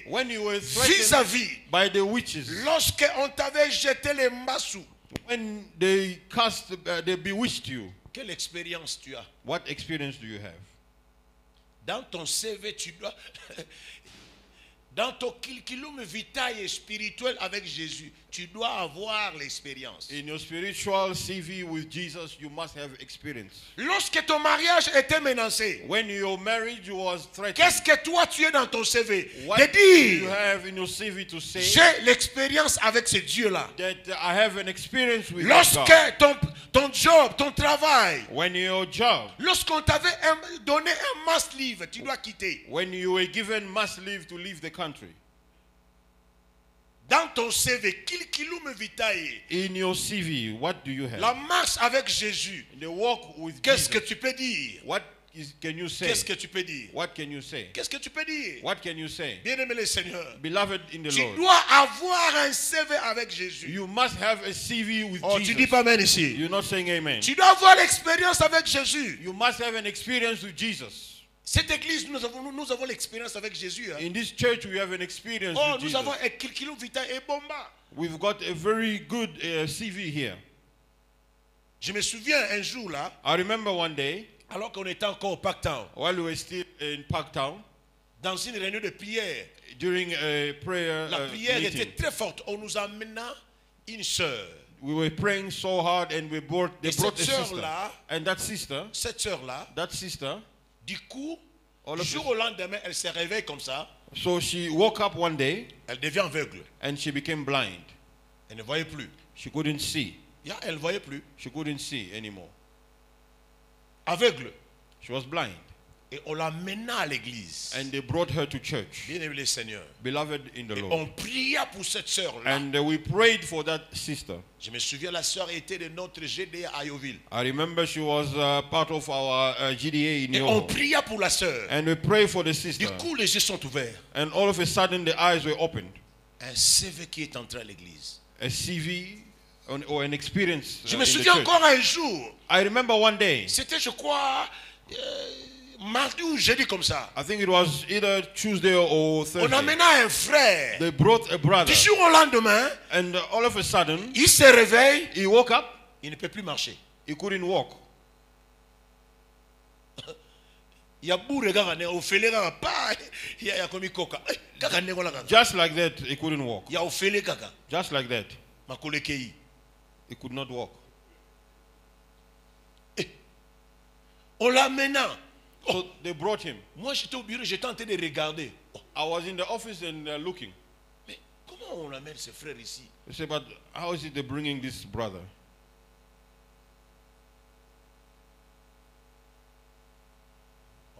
When you were vis-à-vis, by the witches, lorsque on t'avait jeté les massous, when they they bewitched you, quelle expérience tu as? what experience do you have? Dans ton CV, tu dois... Dans ton curriculum vitae spirituel avec Jésus, tu dois avoir l'expérience. In your spiritual CV with Jesus, you must have experience. Lorsque ton mariage était menacé, When your marriage was threatened, qu'est-ce que toi tu es dans ton CV? what De do you dire, have in your CV to say j'ai l'expérience avec ce Dieu-là. that I have an experience with Lorsque God? ton job, ton travail, When your job, lorsqu'on t'avait donné un mass leave, tu dois quitter. when you were given mass leave to leave the country, Dans ton CV, curriculum vitae, in your CV, what do you have? la marche avec Jésus, The walk with qu'est-ce que Jesus. tu peux dire? Can you say? Qu'est-ce que tu peux dire? What can you say? Qu'est-ce que tu peux dire? What can you say? Bien-aimé le Seigneur, Beloved in the tu Lord, dois avoir un CV avec Jésus. you must have a CV with Oh, tu dis Jesus. pas amen ici. You're not saying amen. Tu dois avoir l'expérience avec Jésus. You must have an experience with Jesus. Cette église, nous avons l'expérience avec Jésus. Hein. In this church, we have an experience Oh, with nous Jesus. avons un curriculum vitae et bomba. We've got a very good CV here. Je me souviens un jour là, I remember one day, alors qu'on était encore au Pactown, while we were still in Parktown, dans une réunion de prière. during a prayer La prière meeting, était très forte. On nous amena une sœur. we were praying so hard and they Et brought a cette sister. sœur-là, And that sister, du coup, all du of jour us- au lendemain, elle se réveille comme ça. so she woke up one day Elle devient aveugle. and she became blind. Elle ne voyait plus. She couldn't see. Elle ne voyait plus. She couldn't see anymore. Aveugle. She was blind. Et on l'amena à l'église. And they brought her to church. Bien-aimé le Seigneur. Beloved in the Et Lord. on pria pour cette sœur-là. And we prayed for that sister. Je me souviens, la sœur était de notre GDA à Ayoville. I remember she was part of our GDA in Et on Yoho. pria pour la sœur. And we prayed for the Du sister. coup, les yeux sont ouverts. And all of a sudden the eyes were opened. Un CV qui est entré à l'église. A CV or an experience. Je In me the souviens church. encore un jour. I remember one day. C'était, je crois, mardi ou jeudi comme ça. I think it was either Tuesday or On Thursday. amena un frère. They brought a brother. Du jour au lendemain, And all of a sudden, il se réveille. he woke up. Il ne peut plus marcher. He couldn't walk. Il y a beau regard, au félé, pas. Il y a comme il coca. Just like that, he couldn't walk. Il y a au félé, kaka. Just like that, Ma kolekei. he could not walk. On l'amena. So they brought him. Moi, j'étais au bureau, j'étais en train de regarder. Oh, I was in the office and looking. mais comment on amène ce frère ici? They said, but how is it they're bringing this brother?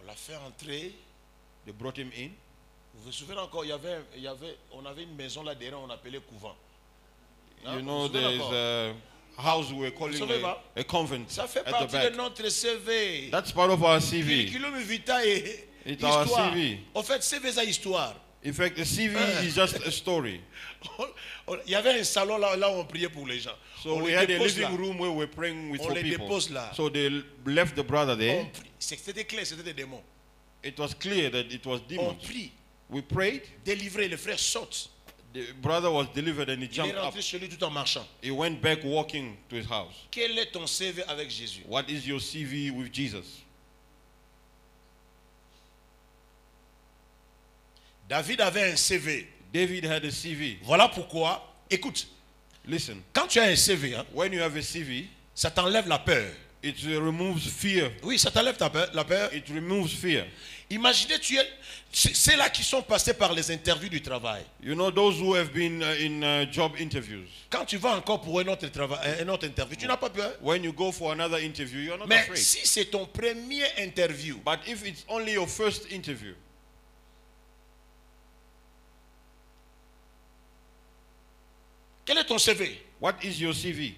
On l'a fait entrer. They brought him in. Vous vous souvenez encore, on avait une maison là derrière, on appelait couvent. Hein? You Vous know, vous souvenez there's encore? a house we were calling savez pas? a convent Ça fait at the partie de back. notre CV. That's part of our CV. Curriculum vitae et It's our histoire. CV. En fait, CV c'est histoire. In fact, the CV is just a story. Il y avait un salon là où on priait pour les gens. So On we les had a dépose living là. room where we were praying with On for les people. dépose là. So they left the brother On there. prie. C'était clair, c'était des démons. It was clear that it was On demons. prie. We prayed. Délivré, le frère saute. The brother was delivered and he Il est jumped up. rentré chez lui tout en marchant. He went back walking to his house. Quel est ton CV avec Jésus? What is your CV with Jesus? David avait un CV. David had a CV. Voilà pourquoi, écoute, Listen, quand tu as un CV, hein, when you have a CV, ça t'enlève la peur. it removes fear. Oui, ça t'enlève la peur. It removes fear. Imaginez, c'est là qui sont passés par les interviews du travail. You know, those who have been in job interviews. Quand tu vas encore pour un autre interview, tu n'as pas peur. When you go for another interview, you're not Mais afraid. si c'est ton premier interview, But if it's only your first interview, quel est ton CV? what is your CV?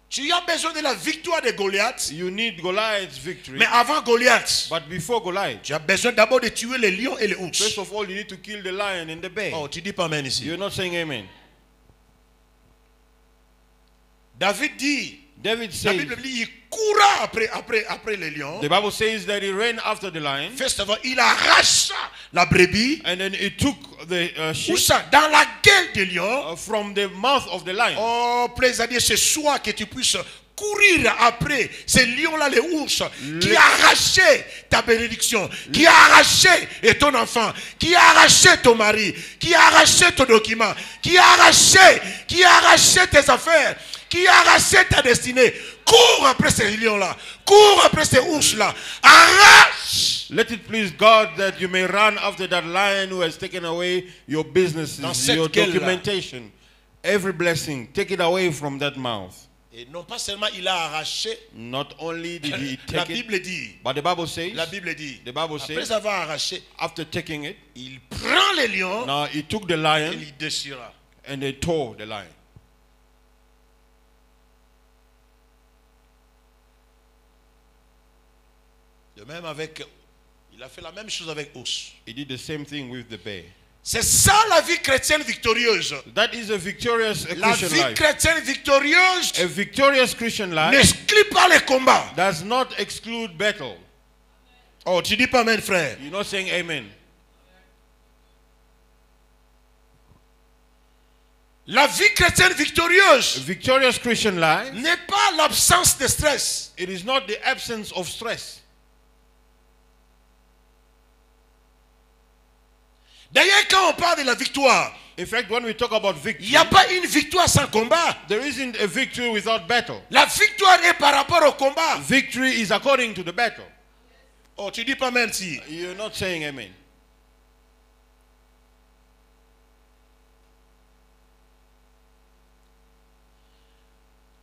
Tu as besoin de la victoire de Goliath. You need Goliath's victory. Mais avant Goliath, But before Goliath, tu as besoin d'abord de tuer les lions et les ours. first of all, you need to kill the lion and the bear. Oh, tu dis pas amen ici. You're not saying amen. David dit, David la says, Bible dit, il coura après les lions. the Bible says that he ran after the lion First of all, il arracha la brebis. and then he took the Où sheep, ça? Dans la gueule des lions. from the mouth of the lion. Oh, plaise à Dieu, ce soir que tu puisses courir après ces lions-là, les ours, qui arrachaient ta bénédiction, qui arrachaient ton enfant, qui arrachaient ton mari, qui arrachaient ton document, qui arrachaient tes affaires, qui arrachaient ta destinée. Cours après ces lions-là, cours après ces ours-là, arrache. Let it please God that you may run after that lion who has taken away your businesses, Dans cette your gueule-là. documentation, every blessing. Take it away from that mouth. Et non pas seulement il a arraché, Not only did he la take it, Bible dit, but the Bible says, la Bible dit, the Bible après says, avoir arraché, after taking it, il prend les lions now he took the et lion il déchira. and they tore the lion. De même avec, il a fait la même chose avec Os. He did the same thing with the bear. C'est ça la vie chrétienne victorieuse. That is a victorious La Christian vie life. chrétienne victorieuse A victorious Christian life n'exclut pas les combats. does not exclude battle. Oh, tu dis pas amen, frère. You're not saying amen. La vie chrétienne A victorieuse victorious Christian life, n'est pas l'absence de stress. it is not the absence of stress. D'ailleurs, quand on parle de la victoire, In fact, when we talk about il victory, n'y a pas une victoire sans combat. there isn't a victory without battle. La victoire est par rapport au combat. Victory is according to the battle. Oh, tu dis pas amen si. You're not saying amen.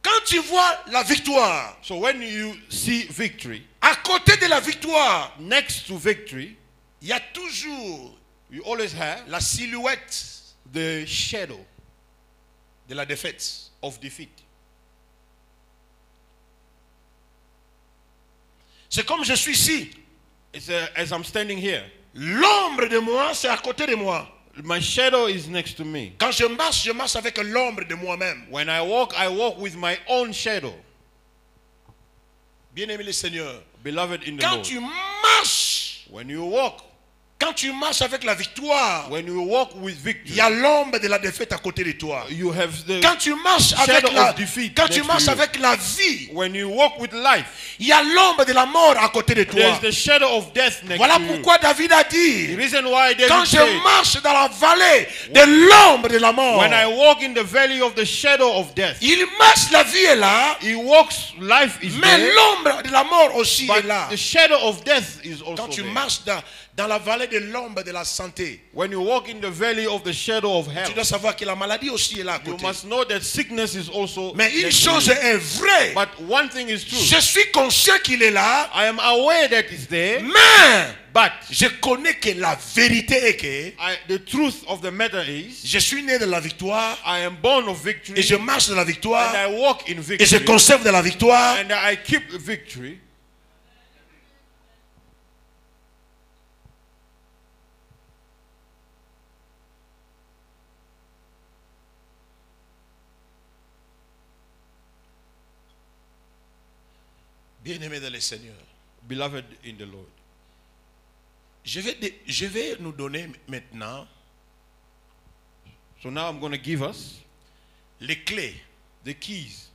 Quand tu vois la victoire, So when you see victory, à côté de la victoire, next to victory, il y a toujours you always have la silhouette the shadow de la défaite. of defeat. C'est comme je suis ici. It's as I'm standing here, L'ombre de moi, c'est à côté de moi. my shadow is next to me. Quand je marche avec l'ombre de moi-même. When I walk with my own shadow. Bien-aimé le Seigneur. Beloved in the Quand Lord. tu marches, When you walk avec la victoire, When you walk with il victory, y a l'ombre de la défaite à côté de toi. you have the Quand tu marches avec shadow la, of defeat quand tu next marches to you. avec la vie, When you walk with life, il y a l'ombre de la mort à côté de toi. there's the shadow of death next Voilà to you. pourquoi David a The dit, reason why David quand je said, marche dans la vallée de l'ombre de la mort, when I walk in the valley of the shadow of death, il marche, la vie est là, he walks, life is mais there, l'ombre de la mort aussi est but là. the shadow of death is also Quand tu there. marches dans la vallée de l'ombre de la santé, When you walk in the valley of the shadow of tu health, dois savoir que la maladie aussi est là à you côté. must know that sickness is also Mais une next to chose you. est vraie. But one thing is true. Je suis conscient qu'il est là, I am aware that it's there, mais but je connais que la vérité est que the truth of the matter is, je suis né de la victoire I am born of victory, et je marche de la and victoire I walk in et je victory, conserve de la victoire. and I keep victory. Bien-aimé dans le Seigneur, Beloved in the Lord. je vais nous donner maintenant So now I'm going to give us les clés the keys.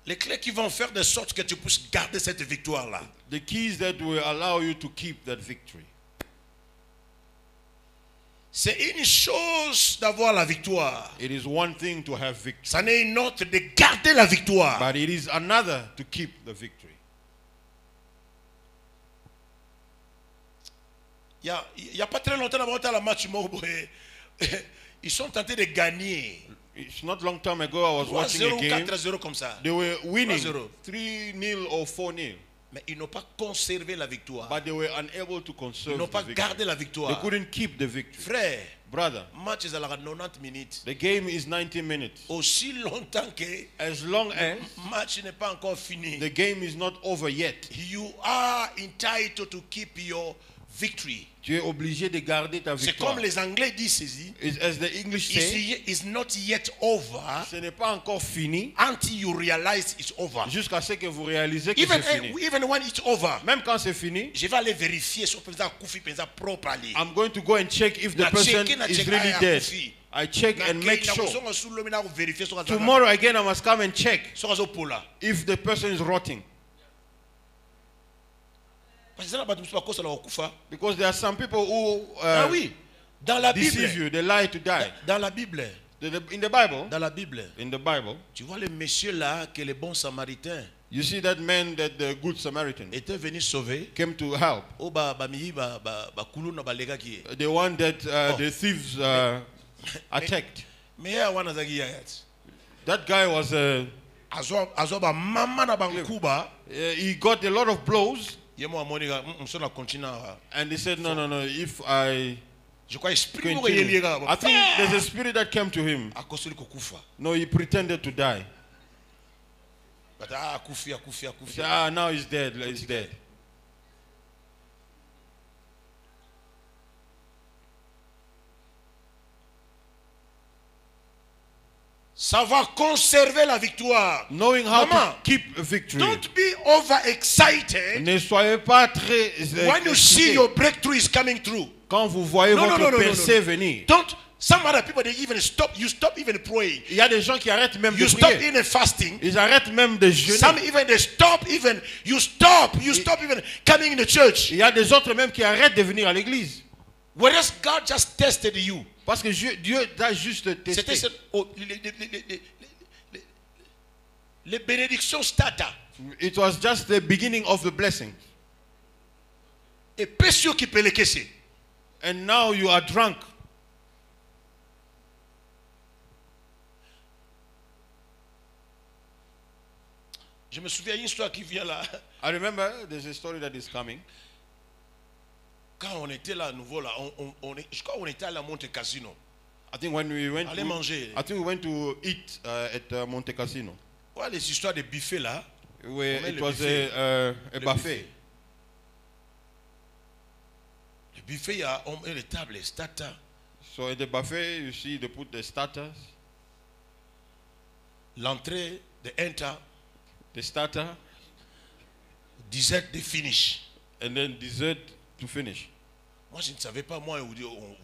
Les clés qui vont faire de sorte que tu puisses garder cette victoire-là. The keys that will allow you to keep that victory. C'est une chose d'avoir la victoire. It is one thing to have victory, Ça n'est une autre de garder la victoire. but it is another to keep the victory. Il y a pas très longtemps, avant à la match Mobo, ils sont tentés de gagner. It's not long time ago I was watching 3-0 a ou game. 4-0 comme ça. They were winning 3-0. 3-0 or 4-0, Mais ils n'ont pas conservé la victoire. but they were unable to Ils conserve n'ont the pas victory. gardé la They victoire. couldn't keep the victory. Frère, Brother, match est à 90 minutes. the game is 90 minutes. Aussi longtemps que As long as match n'est pas encore fini, the game is not over yet, you are entitled to keep your victory. tu es obligé de garder ta C'est victoire. comme les Anglais disent ceci. As the English say, It's not yet over ce n'est pas encore fini until you realize it's over. jusqu'à ce que vous réalisez que c'est fini. Even when it's over, Même quand c'est fini, je vais aller vérifier si on peut faire Koufi properly. I'm going to go and check if the Na person check, na is check, really ah, dead. Koufi. I check and make sure. Tomorrow, Tomorrow again I must come and check if the person is rotting. Because there are some people who Ah oui, dans la deceive Bible, you, they lie to die. dans la Bible, In the Bible, dans la Bible, tu vois le monsieur là que le bon samaritain you see that man, that the good Samaritan était venu sauver. came to help. Oh ba mi ba kulu na balega ki. The one that the thieves attacked. Mais ya wana zagi yayat. That guy was Azo ba mama na bankuba. he got a lot of blows, Yemo amoniga msona continue. and he said, no, if I Je crois esprit mo continue. yeliga. I think there's a spirit that came to him. Akosuli kokufa. No, he pretended to die. But akufi. He said, now he's dead. He's dead. Ça va conserver la victoire. Knowing how Maman, to keep a victory. don't be overexcited Ne soyez pas très when you see excité your breakthrough is coming through. quand vous voyez No, no, votre no, no, no, percée no. venir. Don't. Some other people they even stop. You stop even praying. Il y a des gens qui arrêtent même You de stop prier. even fasting. Ils arrêtent même de jeûner. Some even they stop even. You stop even coming in the church. Il y a des autres même qui arrêtent de venir à l'église. Whereas God just tested you. Parce que Dieu t'a juste C'était testé. les bénédictions starter. It was just the beginning of the blessing. Et pas sûr qui peut les caisser. And now you are drunk. Je me souviens d'une histoire qui vient là. I remember there's a story that is coming. Quand on était là à nouveau là, je crois qu'on était à la Monte Casino. I think when we went Aller manger. I think we went to eat at Monte Cassino. Ouais, les histoires de buffet là. Where it le was buffet. a buffet. Le buffet, il y a les tables, les starters. So at the buffet, you see they put the starters, L'entrée, the enter, the starter, dessert, the finish. and then dessert to finish. Moi, je ne savais pas, moi,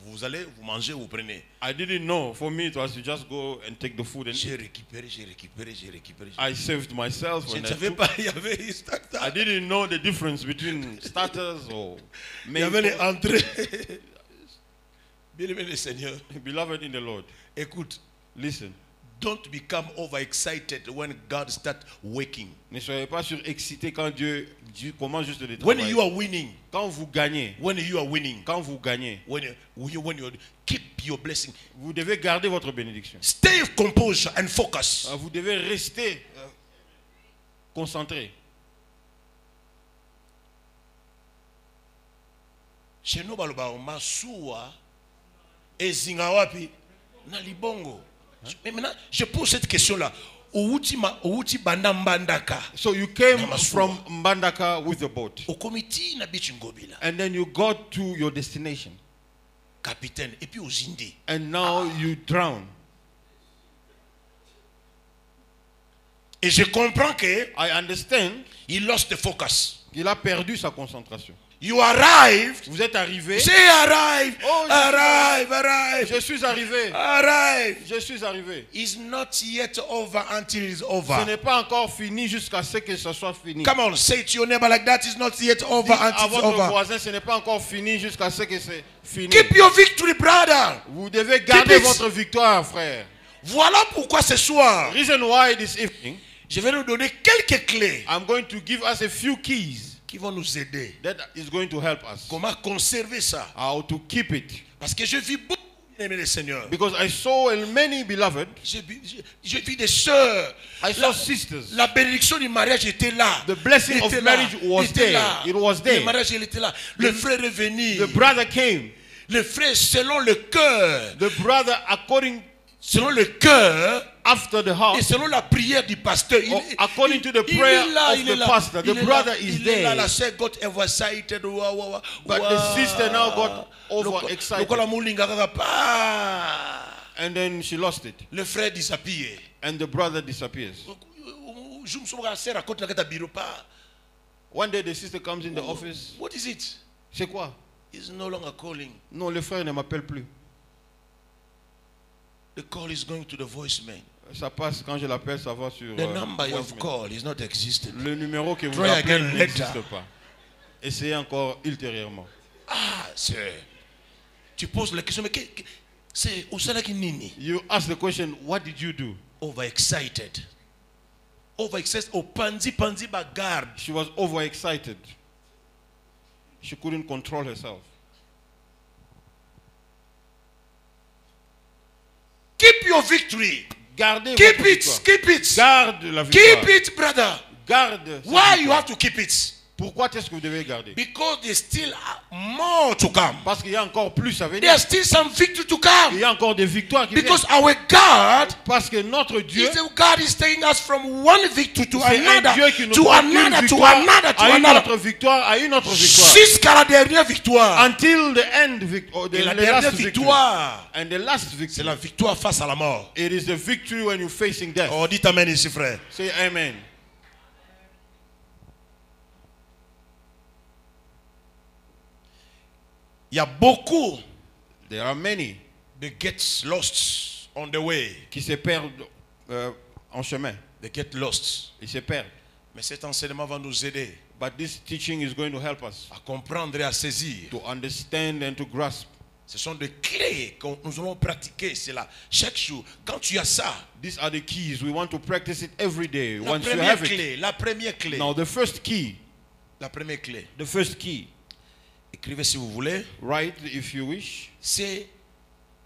vous allez, vous mangez, vous prenez. I didn't know. For me, it was to just go and take the food and J'ai eat. récupéré. I saved myself. Je When ne I savais took. pas, il y avait les starters. I didn't know the difference between starters or Il y avait les main. entrées. Bien aimé le Seigneur, Beloved in the Lord, écoute, listen. don't become overexcited when God starts waking. Ne soyez pas surexcité quand Dieu commence juste de When travailler. you are winning, Quand vous gagnez, when you keep your blessing, vous devez garder votre bénédiction. stay composed and focus. Vous devez rester concentré. Chez nous, baloba masuwa ezinga wapi na libongo. Mais maintenant, je pose cette question-là. Outi banda mbandaka. So you came Namasuwa. from Mbandaka with the boat. Okomiti na bichi ngobila. And then you got to your destination. Capitaine. Et puis ozindi. And now you drown. Et je comprends que I understand he lost the focus. qu'il a perdu sa concentration. You arrived. Vous êtes arrivé. Say arrive. Oh, arrive. Je suis arrivé. Arrive. Je suis arrivé. It's not yet over until it's Ce over. n'est pas encore fini jusqu'à ce que ce soit fini. Come on, say it to your neighbor like that. It's not yet over Dites à until it's votre over. voisin, ce n'est pas encore fini jusqu'à ce que c'est fini. Keep your victory, brother. Vous devez garder it. votre victoire, frère. Voilà pourquoi ce soir, Reason why this evening, je vais nous donner quelques clés I'm going to give us a few keys qui vont nous aider. that is going to help us. Comment conserver ça? How to keep it. Parce que je vis beaucoup, bien-aimé le Seigneur. Because I saw many beloved, Je vis des sœurs. I saw sisters. La bénédiction du mariage était là. The blessing Il of était marriage là. was Il était there. là. It was there. Le mariage, il était là. Le frère est venu. The brother came. Le frère, selon le cœur, The brother, according selon le cœur after the et heart, selon la prière du pasteur. according to the il prayer est là, of il est the là, pastor, il the est brother là, is il est là, there. la sœur got excited. But the sister now got overexcited. And then she lost it. Le frère disappear. And the brother disappears. One day the sister comes in the office. What is it? C'est quoi? He's no longer calling. Non, le frère ne m'appelle plus. The call is going to the voicemail. Ça passe quand je l'appelle, ça va sur. The number you have voicemail. called is not existent. Le numéro que vous Try appelez again n'existe later. pas. Essayez encore ultérieurement. Ah, c'est. Tu poses la question, mais c'est au salaire qui nini? You ask the question, what did you do? Overexcited. Overexcited. Au panzi bagarre. She was overexcited. She couldn't control herself. Keep your victory. Gardez Keep votre it. victoire. Keep it. Garde la victoire. Keep it, brother. Garde. cette Why you victoire. have to keep it? Pourquoi est-ce que vous devez garder? Because there's still more to come. Parce qu'il y a encore plus à venir. There's still some victory to Il come. y a encore des victoires qui Because viennent. our God Parce que notre Dieu, God is taking us from one victory to c'est un another, Dieu qui nous to porte d'une another, to victoire another, to à une another, autre victoire, à une autre victoire. jusqu'à la dernière victoire. Until the end Et la the dernière last victory. victoire, And the last c'est victory. la victoire face à la mort. It is the victory when you're facing death. Oh, dites amen ici, frère. Say amen. Il y a beaucoup There are many de get lost on the way. qui se perdent en chemin. They get lost. Ils se perdent. Mais cet enseignement va nous aider But this teaching is going to help us à comprendre et à saisir. to understand and to grasp. Ce sont des clés que nous allons pratiquer. C'est là. Chaque jour, quand tu as ça, These are the keys. We want to practice it every day. la Once you première have it. clé, la première clé, Now the first key, la première clé, the first key, écrivez si vous voulez, write if you wish. c'est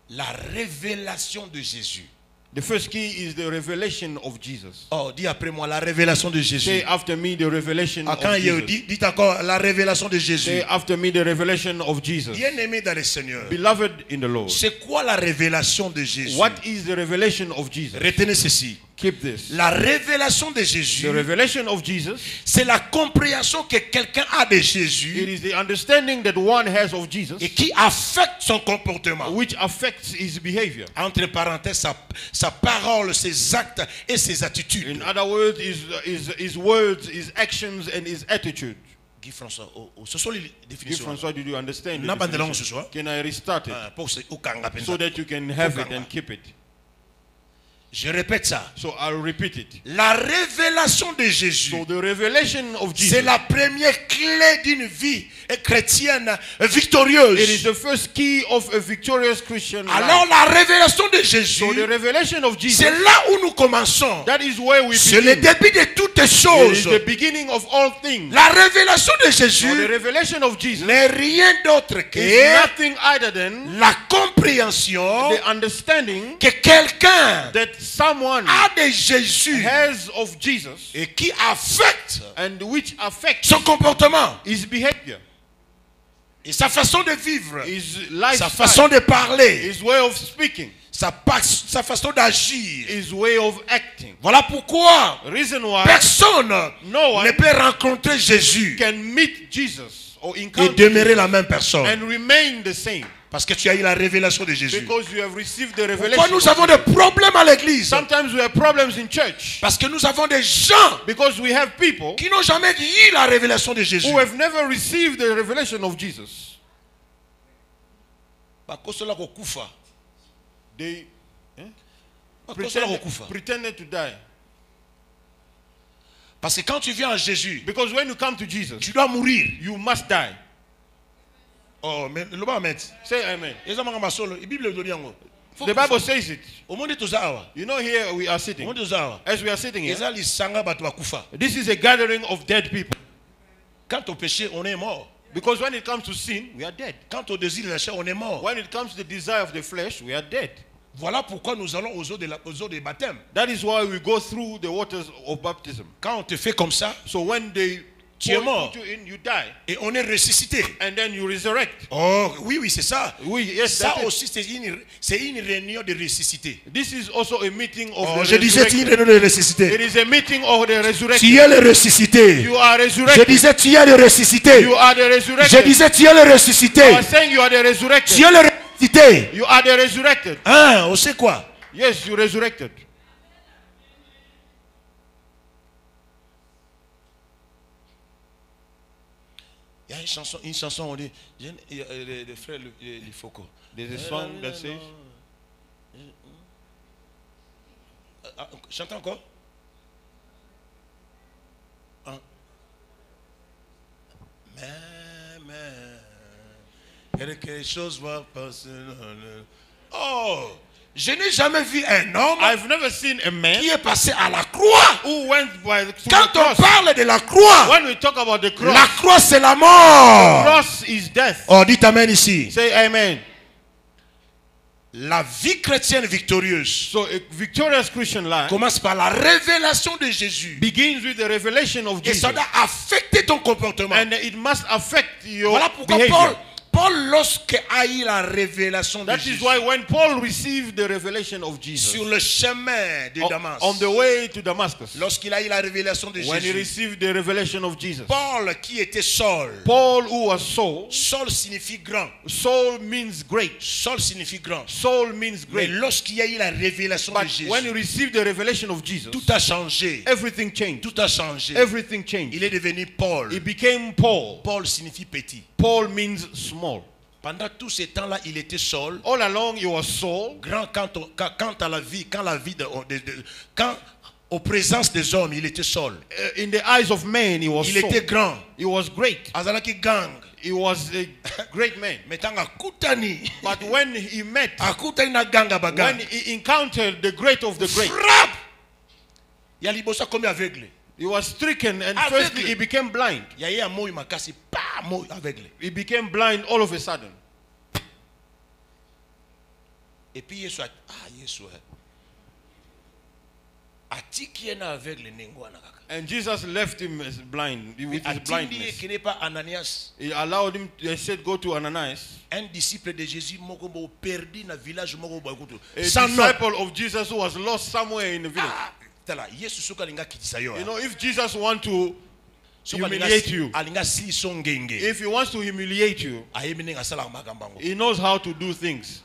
la révélation de Jésus. The first key is the revelation of Jesus. Oh, dis après moi, la révélation de Jésus. Say after me the revelation Ah, quand of il Jesus. dit, dites encore la révélation de Jésus. Say after me the revelation of Jesus. Bien-aimé dans le Seigneur, Beloved in the Lord. c'est quoi la révélation de Jésus? What is the revelation of Jesus? Retenez ceci. Keep this. La révélation de Jésus, The revelation of Jesus, c'est la compréhension que quelqu'un a de it Jésus is the understanding that one has of Jesus, et qui affecte son comportement. which affects his behavior. Entre parenthèses, sa parole, ses actes et ses attitudes. In other words, his words, his actions, and his attitude. Guy François, ce sont les Guy définitions. François, did you understand? the N'a pas de langue definition? ce soir. Can I restart it Pour ce Okanga, so that you can have it and keep it? je répète ça. So I'll repeat it. La révélation de Jésus, So the revelation of c'est Jesus, la première clé d'une vie chrétienne it is victorieuse. the first key of a victorious Christian Alors life. la révélation de Jésus, So the revelation of Jesus, c'est là où nous commençons. that is where we C'est le begin. début de toutes It is choses. the beginning of all things. La révélation de Now, the Jésus revelation of Jesus n'est rien d'autre is que nothing other than la compréhension the understanding que quelqu'un that someone a de Jésus has of Jesus et qui affecte and which affects son comportement his behavior, et sa façon de vivre, his sa façon lifestyle, de parler, his way of speaking, sa façon d'agir. his way of acting. Voilà pourquoi Reason why personne no one ne peut rencontrer Jésus can meet Jesus or et encounter demeurer la Jesus même personne. and remain the same Parce que tu as eu la révélation de Jésus. because you have received the Pourquoi revelation. nous avons des problèmes à l'église? Sometimes we have problems in church Parce que nous avons des gens because we have people qui n'ont jamais eu la révélation de Jésus. who have never received the revelation of Jesus. They pretended to die. Parce que quand tu viens à Jésus, Because when you come to Jesus, tu dois mourir. you must die. Oh, mais le bas met. Say amen. La Bible dit yango. The Bible says it. Au monde tozawa. You know, here we are Au sitting. monde tozawa. As we are sitting here, Eza lisanga batu bakufa. this is a gathering of dead people. Quant au péché, on est mort. Because when it comes to sin, we are dead. Quant au désir de la chair, on est mort. When it comes to the desire of the flesh, we are dead. Voilà pourquoi nous allons aux eaux de baptême. That is why we go through the waters of baptism. Quand on te fait comme ça, So when they Tu es mort. put you in, you die. Et on est ressuscité. And then you resurrect. Oh, oui, oui, c'est ça. Oui, yes, Ça that's it. aussi, c'est une réunion de ressuscité. This is also a meeting of Oh, the je disais, c'est une resurrected. réunion de ressuscité. It is a meeting of the resurrected. Tu es le ressuscité. You are Je resurrected. disais, tu es le ressuscité. You are the Je resurrected. disais, tu es le ressuscité. I was saying you are the Tu resurrected. es le ressuscité. You are the resurrected. Hein, on sait quoi? Yes, you resurrected. Il y a une chanson, on dit, le frère Foucault. There's a song that says, Chante encore. Hein? Mais, quelque chose va passer. Oh, je n'ai jamais vu un homme I've never seen a man qui est passé à la croix. who went by through Quand the on cross. parle de la croix, When we talk about the cross, la croix c'est la mort. cross is death. Oh, dites amen ici. Say amen. La vie chrétienne victorieuse So a victorious Christian life commence par la révélation de Jésus. begins with the revelation of Et Jesus. ça doit affecter ton comportement. And it must affect your Voilà pourquoi behavior. Paul, lorsqu'il a eu la révélation de That Jésus is why when Paul received the revelation of Jesus sur le chemin de Damas, on the way to Damascus, lorsqu'il a eu la révélation de when he Jésus, received the revelation of Jesus, Paul qui était Saul, Paul who was Saul, Saul signifie grand, Saul means great. Saul signifie grand. Saul means Mais great. lorsqu'il y a eu la révélation de But Jésus, when he received the revelation of Jesus, tout a changé. everything changed. Tout a changé. Everything changed. Il est devenu Paul. He became Paul. Paul signifie petit. Paul means small. Pendant tout ce temps-là, il était Saul. All along he was Saul. Grand quand à la vie, quand aux présences des hommes, il était Saul. In the eyes of men, he was Il était Saul. grand. He was great. Azalaki gang. He was a great man. Mais tant akutani, But when he met, akutani na ganga when bagang. he encountered the great of the great, Frappe. Il y a libosa comme aveugle. he was stricken and Aveugle. firstly he became blind. Il y a eu un mot makasi, pas mot aveugle. He became blind all of a sudden. Et puis Yesu Yesu. Atiki ena aveugle nengwana kaka. And Jesus left him as blind with his Atindi blindness. qui n'est pas Ananias. He allowed him, he said, go to Ananias. Un disciple de Jésus moko bo perdu na village moko bo kutu. A Sans nom. disciple of Jesus who was lost somewhere in the village. Tala Yesu soka linga kitisa yo. You know, if Jesus wants to Soka humiliate you, alinga si songenge. if he wants to humiliate you, Ayemine ngasala makambango. he knows how to do things.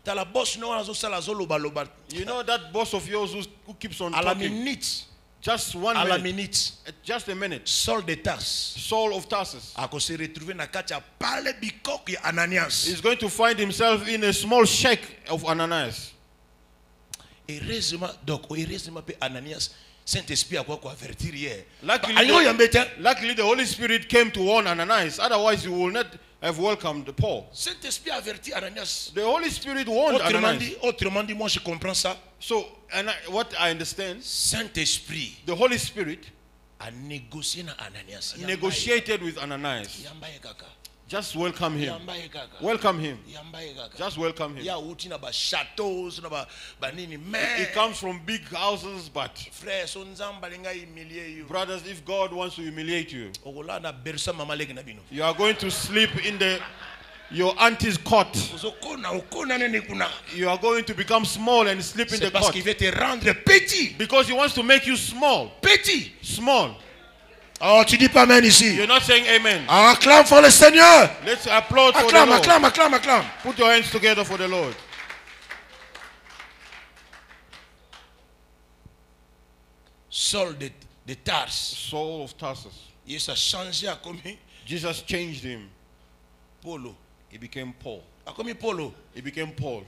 Tala boss no azo sala zolo baloba. You know that boss of yours who keeps on À la talking? minute. Just 1 À la minute. minute. Just a minute. Saul de Tarse. Saul of Tarsus Ako se retrouver na kati ya pale bikok ya Ananias. is going to find himself in a small shack of Ananias. Heureusement pe Ananias Saint-Esprit a quoi avertir hier. Luckily, Alingo yambete. luckily, the Holy Spirit came to warn Ananias. Otherwise, he would not have welcomed Paul. Saint-Esprit a averti Ananias. The Holy Spirit warned Ananias. Autrement dit, moi je comprends ça. So, what I understand, Saint-Esprit the Holy Spirit a négocié na Ananias. negotiated with Ananias. Yambaye kaka. Just welcome him. Yambaye kaka. Welcome him. Yambaye kaka. Just welcome him. Ya uti na ba châteaux na ba nini He mais comes from big houses, but frère son nzamba linga humilier you. brothers, if God wants to humiliate you, Okola na bersa mama leki na bino. you are going to sleep in your auntie's cot. Okona nene kuna. You are going to become small and sleep in C'est the parce cot qu'il veut te rendre petit. because he wants to make you small. Petit. Small. Oh, tu dis pas amen ici. You're not saying amen. Acclame pour le Seigneur. Let's applaud for the Acclame, Lord. acclame, acclame, acclame. Put your hands together for the Lord. Saul de Tarse. Saul of Tarsus. Il s'est changé à commis Jesus changed him. Polo. He became Paul. À commis Polo. He became Paul.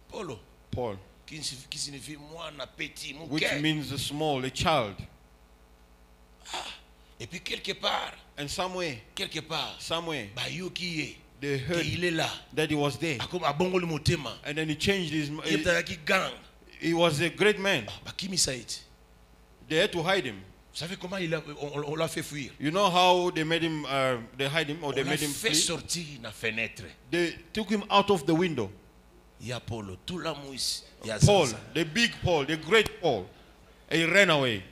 Polo. Paul. Qui signifie moi na petit, mon Which cœur. means a small, a child. Et puis quelque part, And quelque part, somewhere, bah yo qui est, they heard il est là. that he was there. Comme à bongo le motema. And then he changed his Il est qui gang. he was a great man. Bah qui mi ça été. They had to hide him. Vous savez comment on l'a fait fuir? You know how they made him, they hide him or they On l'a made him fait flee? sortir na fenêtre. They took him out of the window. Il y a Polo, tout la mousse. Il y a Paul, Zaza. the big Paul, the great Paul. And he ran away.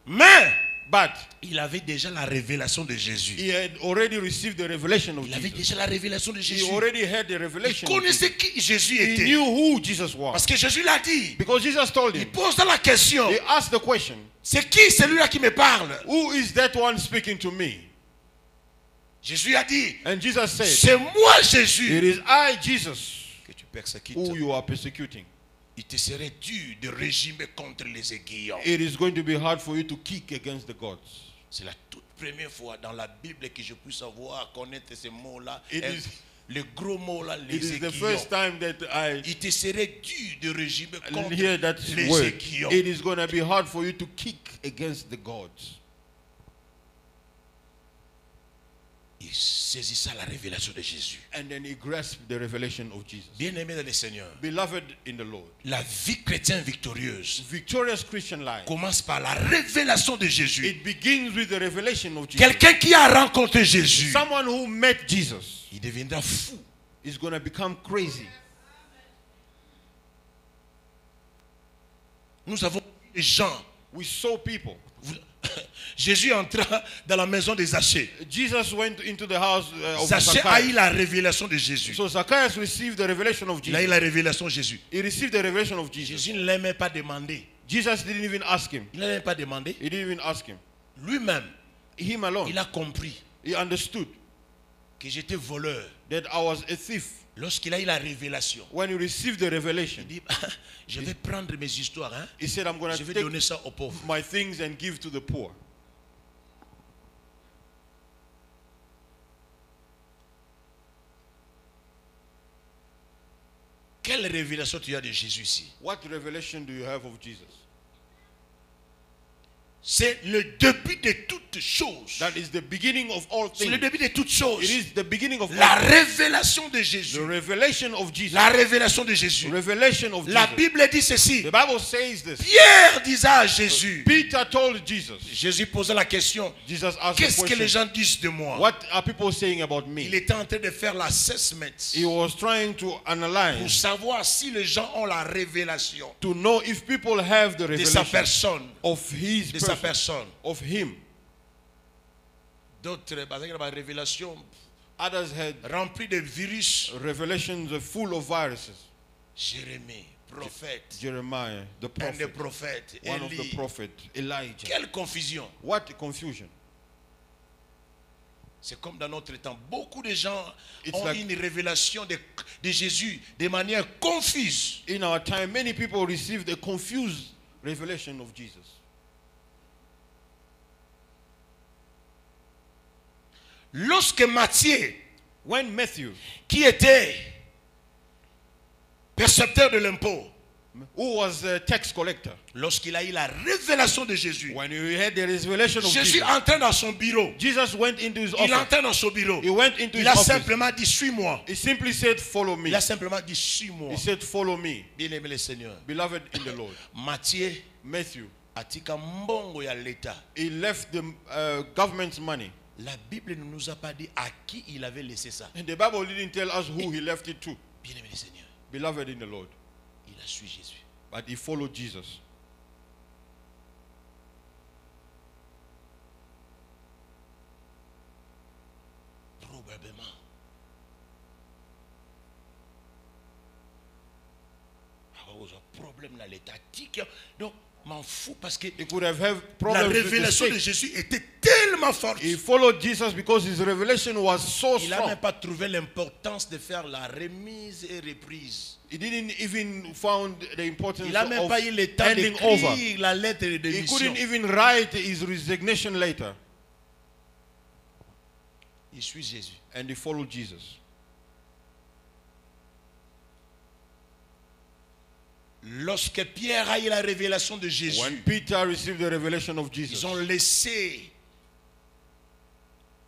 Mais But il avait déjà la révélation de Jésus. he had already received the revelation of Il avait Jesus. déjà la révélation de Jésus. He already had the Il revelation of Jesus. connaissait qui Jésus He était. knew who Jesus was. Parce que Jésus l'a dit. Because Jesus told Il him. pose la question. He asked the question, C'est qui celui-là qui me parle? who is that one speaking to me? Jésus a dit, And Jesus said, c'est moi it Jésus is I, Jesus, que tu persécutes. who you are persecuting. Il te serait dur de régimer contre les aiguillons. It is going to be hard for you to kick against the gods. C'est la toute première fois dans la Bible que je puisse avoir connaître ces mots-là. It is- Les gros mots-là, It les is the aiguillons. first time that I Il te serait dur de régimer contre hear that les word. aiguillons. It is going to be hard for you to kick against the gods. Il saisissa la révélation de Jésus. And then he grasped the revelation of Jesus. Bien-aimé dans le Seigneur, Beloved in the Lord, la vie chrétienne victorieuse victorious Christian life, commence par la révélation de Jésus. it begins with the revelation of Jesus. Quelqu'un qui a rencontré Jésus, Someone who met Jesus il deviendra fou. is going to become crazy. Nous avons des gens. We saw people. Jésus entra dans la maison de Zachée. Jesus went into the house of Zachée a eu Zacchaeus. la révélation de Jésus. So Zacchaeus received the revelation of Il a eu Jesus. la révélation de Jésus. He received the revelation of Jesus. Jésus ne l'a même pas demandé. Jesus didn't even ask him. Il ne l'a même pas demandé. He didn't even ask him. Lui-même, Him alone. il a compris He understood que j'étais voleur. that I was a thief. Lorsqu'il a eu la révélation, When he received the revelation, il dit, je vais prendre mes histoires, hein. he said, I'm going Je to vais take donner ça aux pauvres. my things and give to the poor. Quelle révélation tu as de Jésus ici? What revelation do you have of Jesus? C'est le début de toutes choses. That is the beginning of all C'est le things. début de toutes choses. It is the beginning of La all things. révélation de Jésus. The revelation of Jesus. La révélation de Jésus. Revelation of La Jesus. Bible dit ceci. The Bible says this. Pierre disait à Jésus. Peter told Jesus. Jésus posait la question. Jesus asked the Qu'est-ce que les question, gens disent de moi? what are people saying about Il me? était en train de faire l'assessment He was trying to pour analyze, savoir si les gens ont la révélation to know if people have the de sa revelation personne. of his De sa person, personne. of him. D'autres, parce que la révélation Others had remplie de virus. revelations full of viruses. Jérémie, prophète. Jeremiah, the Un des prophet, prophètes. one of the Élie. prophets, Elijah. Quelle confusion. What confusion. C'est comme dans notre temps. Beaucoup de gens It's ont like- une révélation de Jésus de manière confuse. In our time, many people received a confused revelation of Jesus. Lorsque Matthieu, When Matthew, qui était percepteur de l'impôt, who was a tax collector, lorsqu'il a eu la révélation de Jésus, when he had the revelation of Jésus Jesus, entra dans son bureau. Jesus went into his Il office. entra dans son bureau. He went into Il his a office. simplement dit, suis-moi. He simply said, follow me. Il a simplement dit, suis-moi. He said, follow me. Bien-aimé le Seigneur. Beloved in the Lord. Matthieu Matthew, atika mbongo ya l'État. he left the government's money. La Bible ne nous a pas dit à qui il avait laissé ça. And the Bible didn't tell us who he left it to. Bien-aimé le Seigneur. Beloved in the Lord. Il a suivi Jésus. But he followed Jesus. Probablement. Problème dans l'État. Donc, m'en fous parce que He could have la problems with the révélation de state. Jésus était tellement forte. He followed Jesus because his revelation was so Il n'a strong. même pas trouvé l'importance de faire la remise et reprise. He didn't even found the importance Il n'a même of pas eu le temps handing over. d'écrire la lettre de He démission. couldn't even write his resignation letter. Il suit Jésus. And he followed Jesus. Lorsque Pierre a eu la révélation de Jésus, When Peter received the revelation of ils Jesus, ont laissé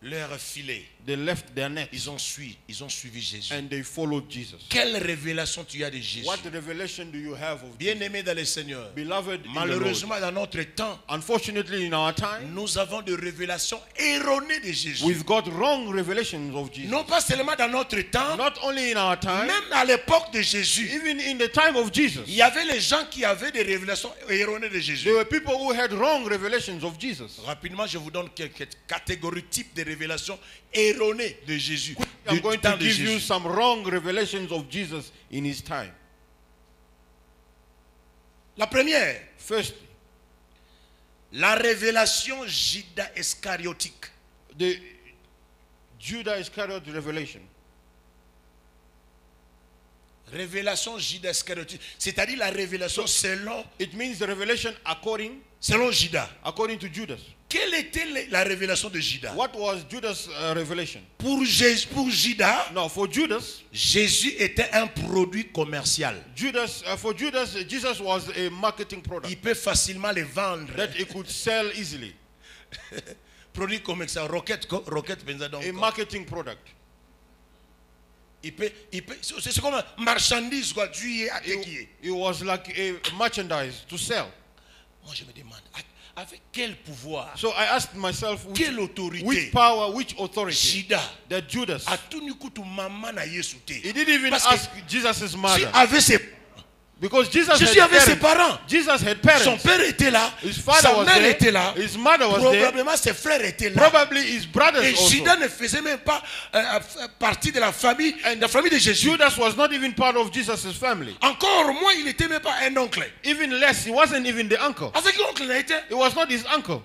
leur filet. They left their net Ils ont suivi Jésus. and they followed Jesus. Quelle révélation tu as de Jésus? What revelation do you have of Jesus? Bien-aimé dans le Seigneur. Beloved in the Lord. Malheureusement, dans notre temps, Unfortunately, in our time, nous avons des révélations erronées de Jésus. we've got wrong revelations of Jesus. Non pas seulement dans notre temps, Not only in our time, même à l'époque de Jésus, even in the time of Jesus, il y avait les gens qui avaient des révélations erronées de Jésus. there were people who had wrong revelations of Jesus. Rapidement, je vous donne quelques catégories types de révélations erronées de Jésus. I'm Du going temps to de give you Jésus. some wrong revelations of Jesus in his time. La première, First, la révélation juda-iscariotique. the Judah Iscariot revelation. Révélation juda-iscariotique, c'est-à-dire la révélation selon It means the revelation according Judas. to Judas. Quelle était la révélation de Judas? What was Judas' revelation? Pour Judas, Now, for Judas, Jésus était un produit commercial. for Judas, Jesus was a marketing product Il peut facilement le vendre. that he could sell easily. Produit commercial, roquette penza donc. A marketing product. Il peut, c'est comme un marchandise quoi, Dieu à It was like a merchandise to sell. Moi je me demande, avec quel pouvoir, So I asked myself, quelle autorité, which power, which authority Judas that Judas, a tenu kutu maman na Yesu te. he didn't even Parce que ask Jesus' Jésus mother. avait ses, Because Jesus Jésus avait ses had parents. parents. Jesus had Son parents. père était là, His father sa was mère there. était là, His mother was there. probablement ses frères étaient là. Probably his brothers Et also. Judas ne faisait même pas partie de la famille de Jésus. Judas was not even part of Jesus' family. Encore moins, il n'était même pas un oncle. Even less, he wasn't even the uncle. Avec l'oncle était, It was not his uncle.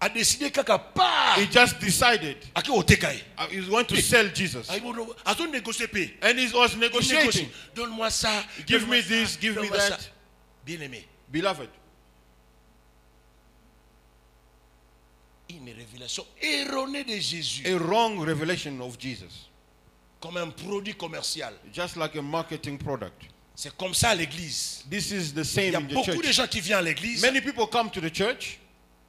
a décidé quelque part He just decided à qui otekaï. he was going to sell Jesus. À son négocier paix. And he was negotiating. Donne-moi ça. Give donne-moi me ça, this, give me donne-moi that. ça. Bien aimé, Beloved, une révélation erronée de Jésus a wrong revelation of Jesus. comme un produit commercial. Just like a marketing product. C'est comme ça à l'église. This is the Il same y a in the beaucoup de church. gens qui viennent à l'église. Many people come to the church.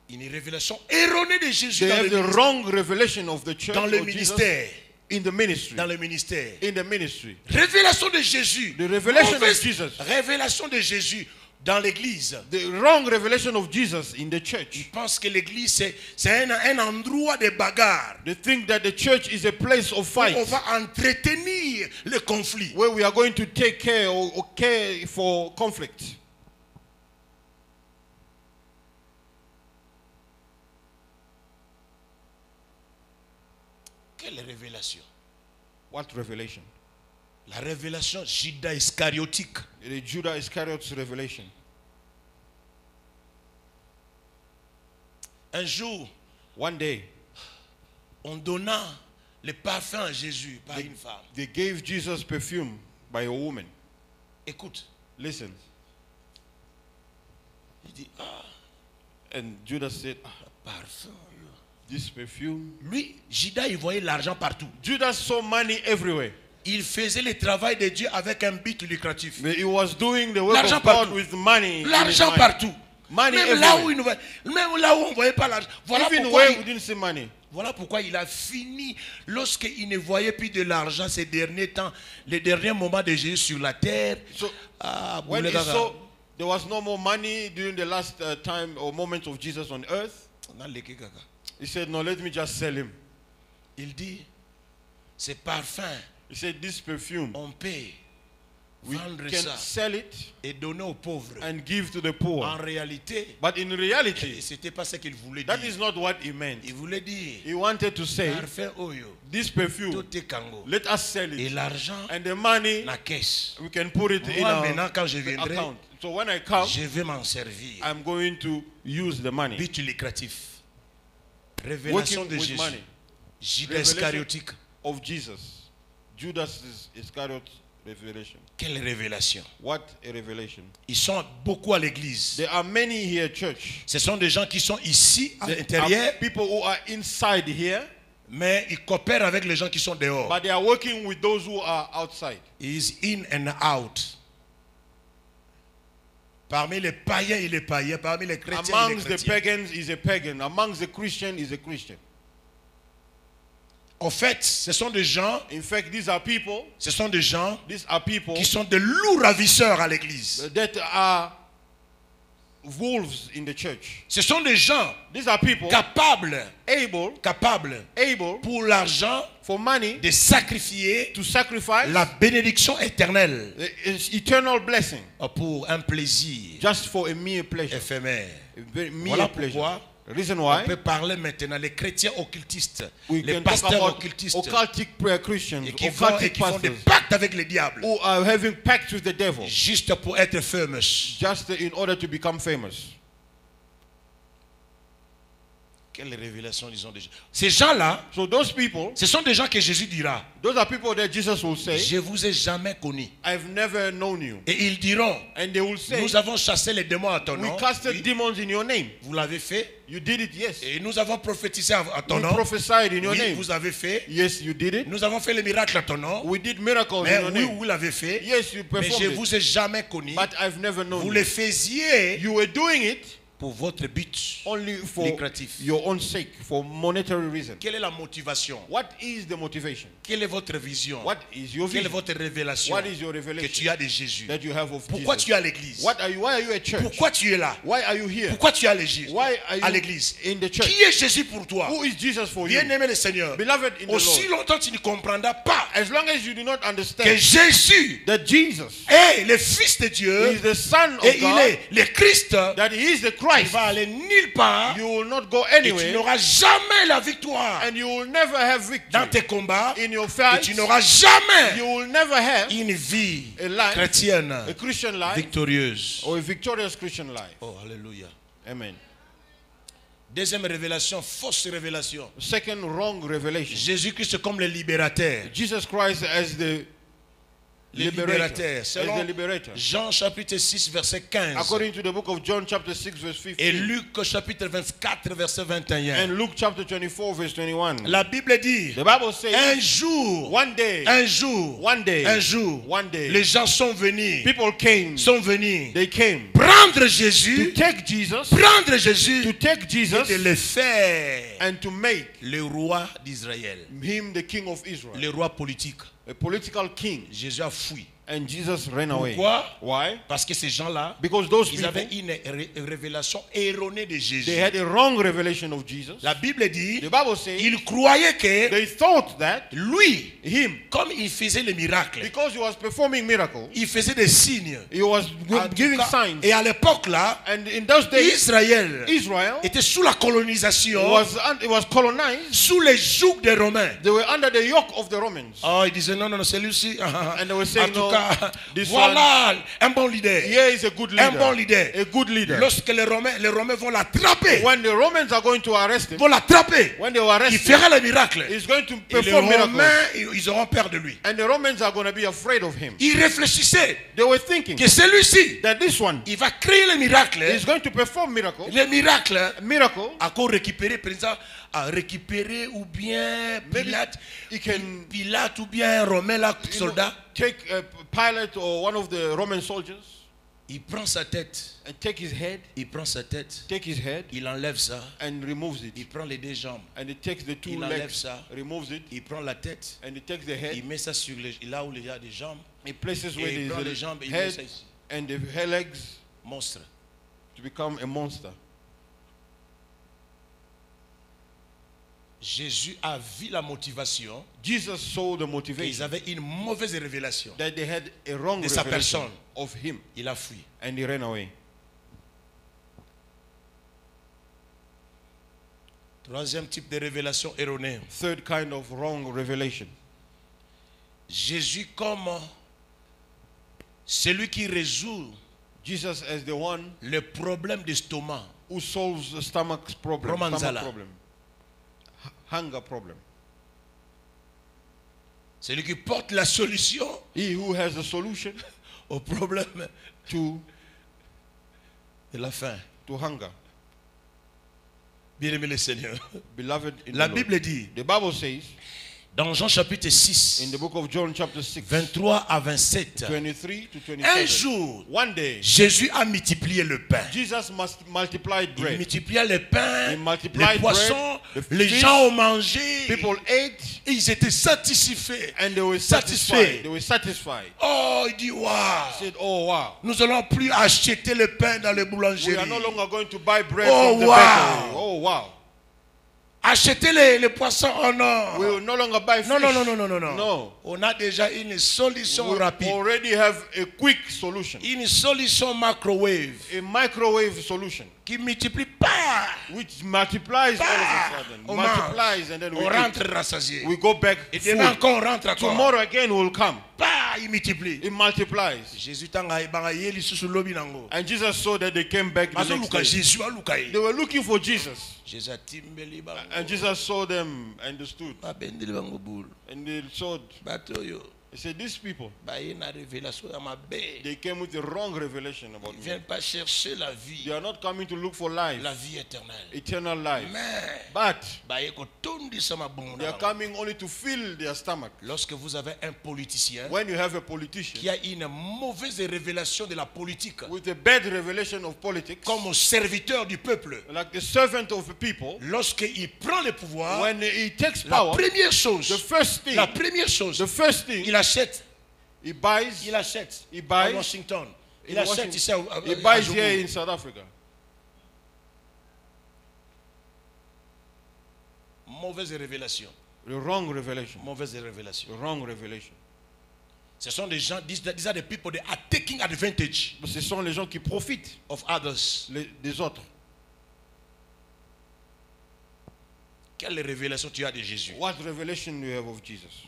Une révélation erronée de Jésus They dans have le the ministère. wrong revelation of the church Dans le of Jesus ministère. in the ministry. Dans le ministère. In the ministry. Révélation de Jésus. The revelation of Mauvaise Jesus. révélation de Jésus dans l'église. The wrong revelation of Jesus in the Ils church. pensent que l'église c'est un endroit de bagarre. They think that the church is a place of fight On va entretenir le conflit. where we are going to take care or care for conflict. Quelle révélation? What revelation? La révélation juda-iscariotique. The Judah Iscariot's revelation. Un jour, One day, on donna le parfum à Jésus par une femme. they gave Jesus perfume by a woman. Écoute, Listen. il dit, And Judas said, parfum. this perfume. Lui, Judas, il voyait l'argent partout. Judas saw money everywhere. Il faisait le travail de Dieu avec un but lucratif. He was doing the work L'argent of God partout. with money. in his L'argent mind. partout. Money Même là, où everywhere. même là où on ne voyait pas l'argent. Voilà Even pourquoi, where we didn't see money. voilà pourquoi il a fini, lorsqu'il ne voyait plus de l'argent ces derniers temps, les derniers moments de Jésus sur la terre. So Ah, when he Boulegaga. saw there was no more money during the last time or moment of Jesus on earth, he said, no, let me just sell him. Il dit, ce parfum, He said, this perfume, on peut we vendre can ça sell it et donner aux pauvres. and give to the En poor. réalité, But in reality, c'était pas ce qu'il voulait that dire. is not what he meant. Il voulait dire, He wanted to say, parfum oyo, this perfume, tout est kango. let us sell Et it. l'argent, And the money, la caisse. we can put it in Moi, our maintenant, quand je viendrai, account. So when I come, je vais m'en servir. I'm going to use the money. But lucratif. Révélation Working de with Jésus. money. Judas Iscariotique. Of Jesus. Judas Iscariot revelation. Quelle révélation. What a revelation. Ils sont beaucoup à l'église. There are many here, church. Ce sont des gens qui sont ici, à There l'intérieur, are people who are inside here, mais ils coopèrent avec les gens qui sont dehors. but they are working with those who are outside. Is in and out. Parmi les païens, il est païen. Parmi les chrétiens, il est Amongst the chrétien. pagans is a pagan. Amongst the Christian is a Christian. En fait, ce sont des gens, In fact, these are people qui sont de lourds ravisseurs à l'église. that are wolves in the church. Ce sont des gens These are people capables able pour l'argent for money de sacrifier to sacrifice la bénédiction éternelle eternal blessing pour un plaisir just for a mere pleasure. éphémère. A mere Voilà pleasure. pourquoi Reason on why peut parler maintenant les chrétiens occultistes, we les can talk pasteurs about occultistes occultic Christians, et qui font occultic des pastors pactes avec le diable who are having pacts with the devil juste pour être famous. just in order to become famous. Quelle révélation ils ont déjà. Ces gens-là, So those people, ce sont des gens que Jésus dira, those are people that Jesus will say, je vous ai jamais connus. I've never known you. Et ils diront, And they will say, nous avons chassé les démons à ton we nom. casted Oui, demons in your name. vous l'avez fait. You did it, yes. Et nous avons prophétisé à ton We nom. prophesied in your Oui, name. vous avez fait. Yes, you did it. Nous avons fait les miracles à ton nom. We did miracles Mais in your oui, name. vous l'avez fait. Yes, you Mais je performed it. vous ai jamais connu. But I've never known Vous you. le faisiez You were doing it pour votre but only for lucratif. your own sake, for monetary reason. Quelle est la motivation? What is the motivation? Quelle est votre vision? What is your Quelle est vision? votre révélation What is your que tu revelation as de Jésus? that you have of Pourquoi Jesus? tu es à l'église? Why are you at church? Pourquoi tu es là? Why are you here? Pourquoi tu es à l'église? Why are À you l'église. in the church? Qui est Jésus pour toi? Who is Jesus for you? Bien-aimé le Seigneur. Beloved in the Aussi Lord, longtemps tu ne comprendras pas as long as you do not que understand Jésus that Jesus est le Fils de Dieu is the Son et of il God, est le Christ, that He is the il Christ, va aller nulle part you will not go et tu anywhere n'auras jamais la victoire and you will never have dans victory tes combats in your et fights. tu n'auras jamais You will never have une vie a life, chrétienne a Christian life victorieuse. or a victorious Christian life. Oh, alléluia. Amen. Deuxième révélation, fausse révélation. Second wrong revelation. Jésus-Christ comme le libérateur. Jesus Christ as the Le libérateur. as Selon the liberator. Jean chapitre 6 verset 15 According to the book of John chapter 6 verse et 15 Luc chapitre 24 verset 21. and Luke chapter 24 verse 21. La Bible dit, The Bible says un jour, one day, un jour, one day, les gens sont venus, people came, they came prendre to Jésus, take Jesus, prendre Jésus to take Jesus et de le faire and to make le roi d'Israël, him the king of Israel, le roi politique. a political king. Jésus a fui. And Jesus ran away. Pourquoi? Why? Parce que ces gens-là, Because those ils people, avaient une révélation erronée de Jésus. they had a wrong revelation of Jesus. La Bible dit, The Bible says ils croyaient que they thought that lui, him, comme il faisait les miracles, because he was performing miracles, il faisait des signes. he was En tout giving cas, signs. et à l'époque là, And in those days, Israël Israel était sous la colonisation, it was colonized. sous les jougs des Romains. They were under the yoke of the Romans. Oh, ils disaient non, non, non, celui-ci. And they were En saying, tout no, cas, this voilà un bon leader. Here is a good leader. Un bon leader. A good leader. Lorsque les Romains vont l'attraper, When the Romans are going to arrest him, vont l'attraper, when they will arrest il him, fera les miracles. he's going to Et les perform miracles. Romains, ils auront peur de lui. And the Romans are going to be afraid of him. Ils réfléchissaient They were thinking que celui-ci, that this one il va créer les miracles. is going to perform miracles. Les miracles, Miracle. encore récupérer, par exemple, à récupérer ou bien Maybe Pilate, he can, Pilate ou bien un Romain là, you know, soldat. take a Pilate or one of the Roman soldiers Il prend sa tête, and take his head, il enlève ça, and removes it. il prend les deux jambes, And he takes the two il enlève legs, ça, removes it, il prend la tête, and he takes the head, il met ça sur là où il y a des jambes, he places where et il prend les there is jambes, the il met head ça ici. and the legs Monstre. to become a monster. Jésus a vu la motivation, Jesus saw the qu'ils motivation avaient une mauvaise révélation that they had a wrong de sa revelation personne. of him, Il a fui. and he ran away. Troisième type de révélation erronée. Third kind of wrong revelation. Jésus comme celui qui résout Jesus as the one le problème d'estomac. who solves the stomach problem, Romanzala. hunger problem. Celui qui porte la solution He who has the solution au problème to de la faim. hunger. Bien-aimé le Seigneur. Beloved in La the Lord. Bible dit, The Bible says, Dans Jean chapitre 6, In the book of John chapter 6, 23 à 27, 23 to un 27. jour, One day, Jésus a multiplié le pain. Jesus multiplied Il bread. multipliait le pain, He multiplied les poissons, bread, the les fish. gens ont mangé. People ate Et ils étaient satisfaits. and they were Satisfaits. satisfied. They were satisfied. Oh, il dit, waouh, He said, oh wow. nous allons plus acheter le pain dans les We boulangeries. are no longer going to buy bread Oh, from the wow. bakery. Oh wow. Acheter les poissons, oh non. We will no longer buy fish. Non, non, non, non, non, non, non. No. On a déjà une solution We rapide. already have a quick solution. Une solution microwave A microwave solution qui multiplie pas. which multiplies all of a sudden. On Multiplies and then On we rentre eat. rassasié. We go back Et full. demain encore, on rentre encore. Tomorrow again will come. Bah, il multiplie. It multiplies. Jésus tanga ibanga yeli susu lobi nango. And Jesus saw that they came back the Maso next luka day. Jésus a luka ye. They were looking for Jesus. Jésus a timbeli bango. And Jesus saw them, understood. Ba bendeli bango boule. And they saw, Bato yo. he said, these people, Ba ye na révélation ya mabe. they came with the wrong revelation about Ils me. viennent pas chercher la They vie. are not coming to look for life, La vie éternelle. eternal life. Mais But ba ye kotondisa mabongo they na are bango. coming only to fill their stomach. Lorsque vous avez un politicien When you have a politician qui a une mauvaise révélation de la politique with a bad revelation of politics, comme serviteur du peuple, like the servant of the people, lorsqu'il prend le pouvoir, when he takes la power, première the chose, first thing, la première chose, the first thing, il achète he buys, à buys Washington, il in achète Washington. ici à He buys Joburg. here in South Africa. Mauvaise révélation, The wrong revelation. mauvaise révélation. The wrong revelation. Ce sont des gens, these are the people that are taking advantage Ce sont les gens qui profitent of others. des autres. Quelle révélation tu as de Jésus? What revelation do you have of Jesus?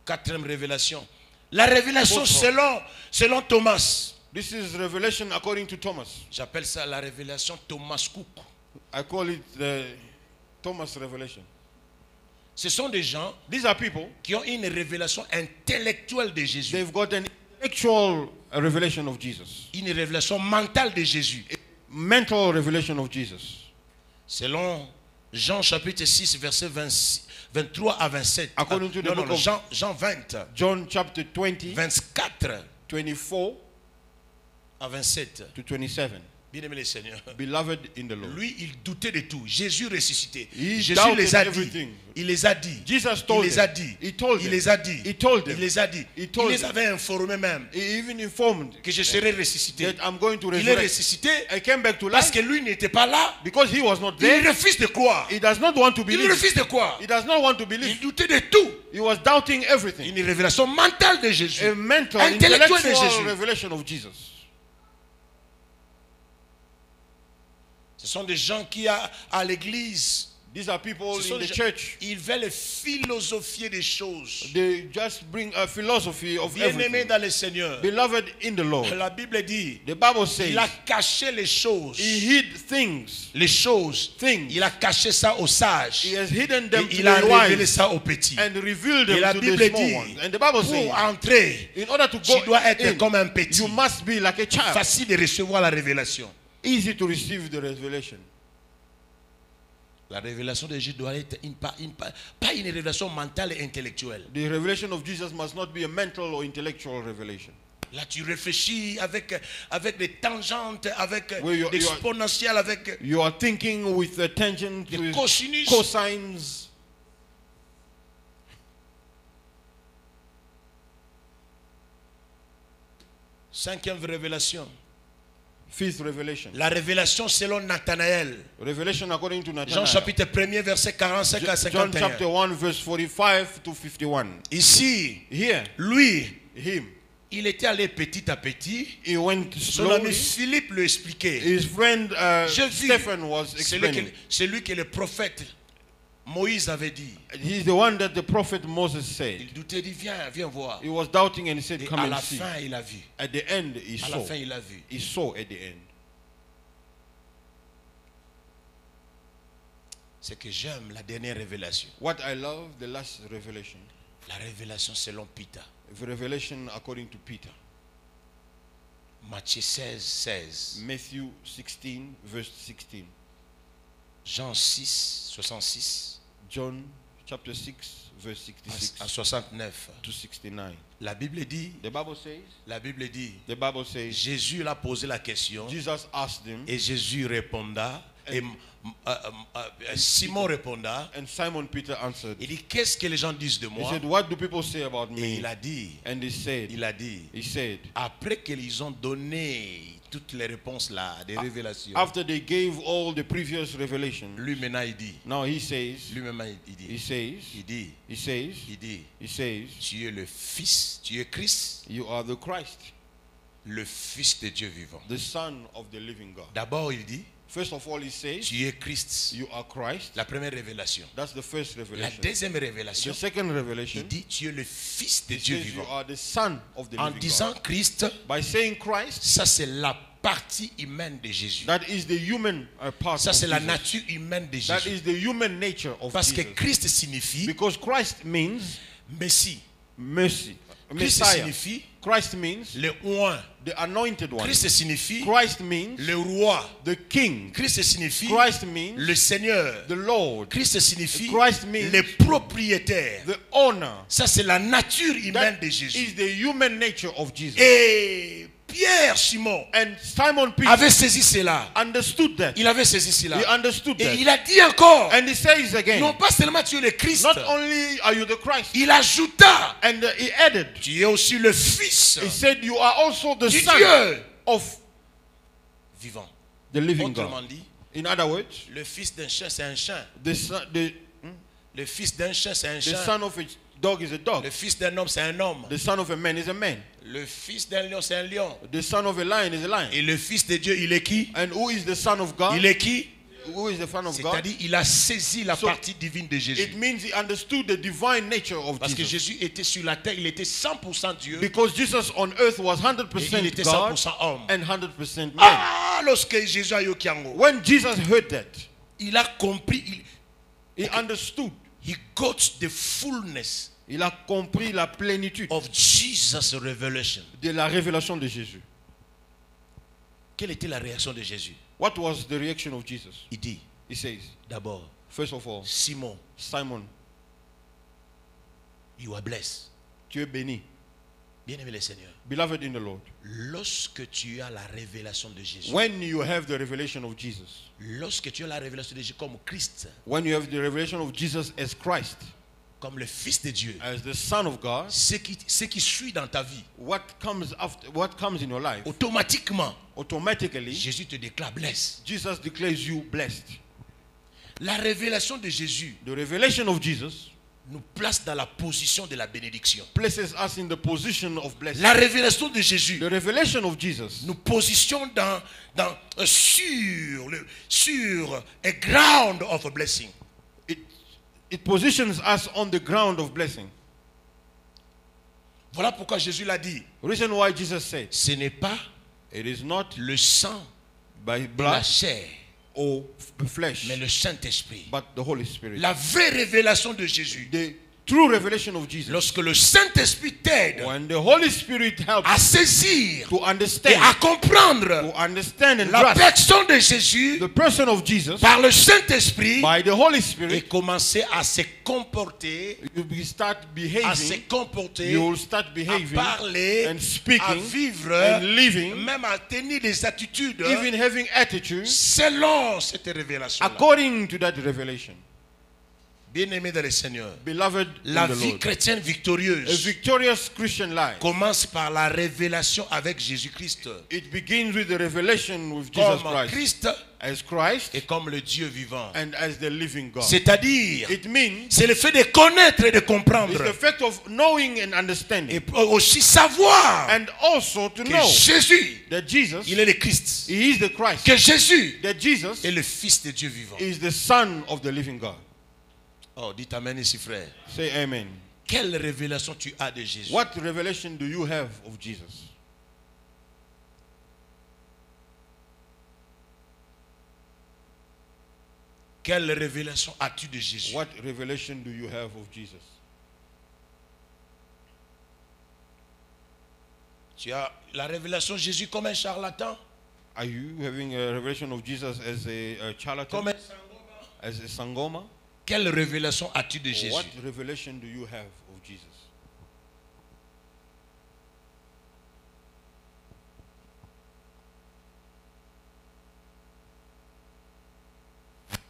Quatrième révélation. La révélation Autre. selon Thomas. This is revelation according to Thomas. J'appelle ça la révélation Thomas Cook. I call it the Thomas revelation. Ce sont des gens These are people, qui ont une révélation intellectuelle de Jésus. they've got an intellectual revelation of Jesus. Une révélation mentale de Jésus. Mental revelation of Jesus. Selon Jean chapitre 6, verset 23 à 27. According to the book of Jean 20, John chapter 20, 24 24 à 27. to 27. Bien-aimé le Seigneur. Beloved in the Lord. Lui, il doutait de tout. Jésus ressuscité. He Jésus doubted les a dit. everything. Il les a dit. Jesus Il told les a them. dit. He told Il them. les a dit. He told them. Il les a dit. He Il told les them. avait informés même He even informed que je serais ressuscité. that I'm going to Il est resurrect. ressuscité I came back to parce life que lui n'était pas là. because he was not Il there. refuse de croire. He does not want to Il believe. refuse de croire. He does not want to Il believe. doutait de tout. He was doubting everything. Une révélation mentale de Jésus. A mental, Intellectual de intellectual Jésus. revelation of Jesus. Ce sont des gens qui, à l'église, These are people ce sont in des the gens- church. ils veulent philosophier des choses. They just bring a philosophy of Bien-aimés everything. dans le Seigneur, Beloved in the Lord. la Bible dit, The Bible says il a caché les choses. he hid things. Les choses. Things. Il a caché ça aux sages. He has hidden Et them to il a the révélé wise ça aux petits. and revealed Et them la to Bible the small dit, ones. And the Bible says, pour entrer, in order to tu go dois être in, comme un petit. you must be like a child. Facile de recevoir la révélation. Easy to receive the revelation. La révélation de Jésus doit être pas une révélation mentale et intellectuelle. The revelation of Jesus must not be a mental or intellectual revelation. Là, tu réfléchis avec des tangentes, avec Oui, des exponentielles, avec You are thinking with a tangent, des with cosinus. cosines. Cinquième révélation. Fifth revelation. La révélation selon Nathanaël. Revelation according to Jean Nathanael. chapitre 1er, verset 45 à John 51. chapter 1 verse 45 to 51. Ici, Here, lui, him, il était allé petit à petit. he went Son ami slowly. Philippe lui expliquait. His friend Je vis. Stephen was explaining. C'est lui que le prophète Moïse avait dit. He's the one that the prophet Moses said. Il doutait, il dit viens voir. He was doubting and he said, Et come à and la see. fin, il a vu. At the end, he À la saw. fin, il a vu. He saw at the end. C'est que j'aime la dernière révélation. What I love, the last revelation. La révélation selon Peter. The revelation according to Peter. Matthieu 16, 16. Matthew 16 verse 16. Jean 6, 66 John chapter 6, verse 66 à 69. to 69. La Bible dit, The Bible says, Jésus l'a posé la question Jesus asked him, et Jésus répondit et Simon répondit. and Simon Peter answered. Il dit, qu'est-ce que les gens disent de He moi? said, what do people say about Et me? il a dit, And he said, après qu'ils ont donné toutes les réponses là, des révélations, after they gave all the previous revelations, lui maintenant il dit, now he says, lui-même il dit, il dit, tu es le Fils, tu es Christ, you are the Christ, le Fils de Dieu vivant. the Son of the living God. D'abord il dit, First of all, he says, tu es Christ. you are Christ. La première révélation. That's the first La revelation. deuxième révélation, The second il revelation, dit, tu es le Fils de he Dieu says you vivant. are the Son of the En living disant God. Christ, By saying Christ, ça c'est la partie humaine de Jésus. that is the human part Ça of c'est la Jesus. nature humaine de That Jésus. is the human nature of Parce que Jesus. Christ signifie Because Christ means Messie. mercy. Christ Messiah. signifie Christ means le oint. the anointed one. Christ signifie Christ means le roi. the king. Christ signifie Christ means le Seigneur. the Lord. Christ signifie Christ means le propriétaire. the owner. Ça c'est la nature humaine That de Jésus. is the human nature of Jesus. Et Pierre, Simon, And Simon Peter avait saisi cela. understood that. Il avait saisi He cela. understood Et that. il a dit encore, And he says again, non pas seulement tu es le Christ, not only are you the Christ, il ajouta, and he added, tu es aussi le Fils he said, you are also the du son Dieu of vivant. the living Autrement God. dit, In other words, le fils d'un chien, c'est un chien. the son, Le fils d'un chien, c'est un the chien. son of a dog is a dog. Le fils d'un homme, c'est un homme. The son of a man is a man. Le fils d'un lion, c'est un lion. The son of a lion is a lion. Et le fils de Dieu, il est qui? And who is the son of God? Il est qui? Who is the son of God? C'est-à-dire, il a saisi la So, partie divine de Jésus. It means he understood the divine nature of Parce que Jesus. Jésus était sur la terre, il était 100% Dieu. Because Jesus on earth was Et il 100% était God 100% homme. and 100% man. Ah, lorsque Jésus a eu Kiango, When Jesus heard that, il a compris, he understood. he got the fullness Il a compris la plénitude of Jesus' revelation. de la révélation de Jésus. Quelle était la réaction de Jésus? What was the reaction of Jesus? Il dit, He says, d'abord, first of all, Simon, Simon, you are blessed. tu es béni. Bien-aimé le Seigneur, Beloved in the Lord, lorsque tu as la révélation de Jésus, when you have the revelation of Jesus, lorsque tu as la révélation de Jésus comme Christ, when you have the revelation of Jesus as Christ, comme le Fils de Dieu, as the Son of God, ce qui suit dans ta vie, what comes in your life, automatiquement, automatically, Jésus te déclare blessed. Jesus declares you blessed. La révélation de Jésus The revelation of Jesus nous place dans la position de la bénédiction. places us in the position of blessing. La révélation de Jésus The revelation of Jesus nous positionne sur a ground of a blessing. it positions us on the ground of blessing. Voilà pourquoi Jésus l'a dit. Reason why Jesus said, Ce n'est pas it is not le sang by de la blood chair, or flesh, mais le Saint-Esprit. but the Holy Spirit. La vraie révélation de Jésus. The true revelation of Jesus, Lorsque le Saint-Esprit t'aide when the Holy Spirit helps à saisir to et understand, à comprendre and la grasp personne de Jésus the person of Jesus par le Saint-Esprit by the Holy et Spirit, commencer à se comporter, you will start à se behaving, comporter, you will start à behaving parler, and à speaking vivre, and living, même à tenir des attitudes even having attitudes selon cette révélation. according to that revelation. Bien-aimé dans le Seigneur, Beloved la in the vie Lord, chrétienne a victorieuse victorious Christian life, commence par la révélation avec Jésus-Christ. it begins with the revelation with Jesus Comme Christ, Christ as Christ et comme le Dieu vivant. and as the living God. C'est-à-dire, It means c'est le fait de connaître et de it's comprendre. the fact of knowing and understanding, Et aussi savoir and also to que know Jésus, that Jesus, il est le Christ. He is the Christ, Que Jésus that Jesus est le Fils de Dieu vivant. is the Son of the living God. Oh, dites amen ici, frère. Say amen. Quelle révélation tu as de Jésus? What revelation do you have of Jesus? Quelle révélation as-tu de Jésus? What revelation do you have of Jesus? Tu as la révélation de Jésus comme un charlatan? Are you having a revelation of Jesus as a charlatan? Comme un sangoma? as a Sangoma? Quelle révélation as-tu de Jésus? What revelation do you have of Jesus?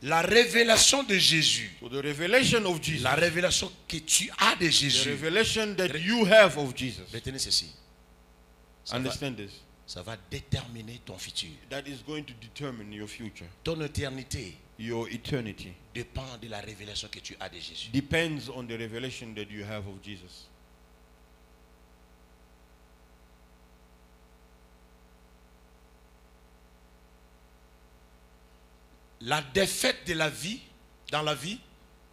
La révélation de Jésus. So the revelation of Jesus. La révélation que tu as de The Jésus. revelation that you have of Jesus. Retenez ceci. Understand this. Ça va déterminer ton futur. That is going to determine your future. Ton éternité Your eternity dépend de la révélation que tu as de Jésus. depends on the revelation that you have of Jesus. La défaite de la vie, dans la vie,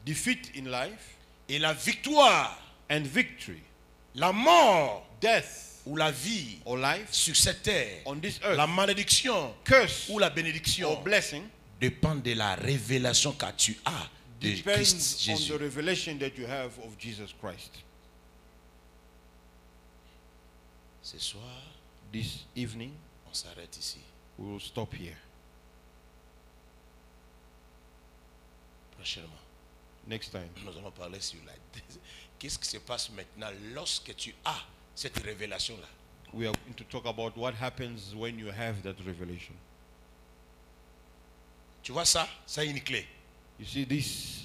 Defeat in life et la victoire, and victory, la mort death ou la vie or life sur cette terre, on this earth, la malédiction curse ou la bénédiction or blessing dépend de la révélation que tu as de Christ depends on Jésus. the revelation that you have of Jesus Christ. Ce soir, This evening, on s'arrête ici. we will stop here. Prochainement, Next time, nous allons parler sur la... Qu'est-ce qui se passe maintenant lorsque tu as cette révélation-là? we are going to talk about what happens when you have that revelation. Tu vois ça? Ça, une clé. You see, this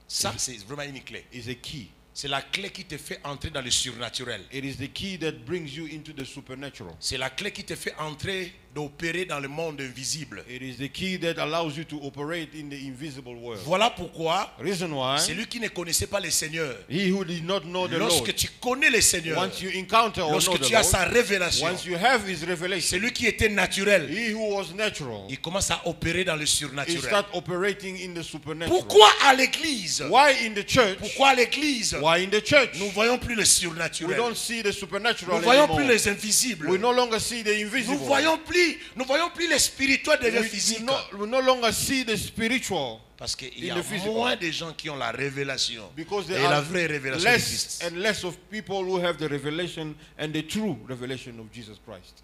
Ça, c'est vraiment une clé. is a key. C'est la clé qui te fait entrer dans le surnaturel. It is the key that brings you into the supernatural. C'est la clé qui te fait entrer, d'opérer dans le monde invisible. It is the key that allows you to operate in the invisible world. Voilà pourquoi Reason why, celui qui ne connaissait pas le Seigneur, he who did not know the lorsque Lord, tu connais le Seigneur, once you encounter or know lorsque the tu as sa Lord, révélation, once you have his revelation, celui qui était naturel, he who was natural, il commence à opérer dans le he surnaturel. start operating in the supernatural. Pourquoi à l'église? Why in the church? Pourquoi à l'église? Why in the church? Nous ne voyons plus le We surnaturel. don't see the Nous supernatural ne voyons anymore. plus les invisibles. We no longer see the Nous invisible. ne voyons plus les spirituels devient physique. We no longer see the spiritual. Parce qu'il y in a the physical. moins de gens qui ont la révélation. Because Et there la are vraie révélation less existe. and less of people who have the revelation and the true revelation of Jesus Christ.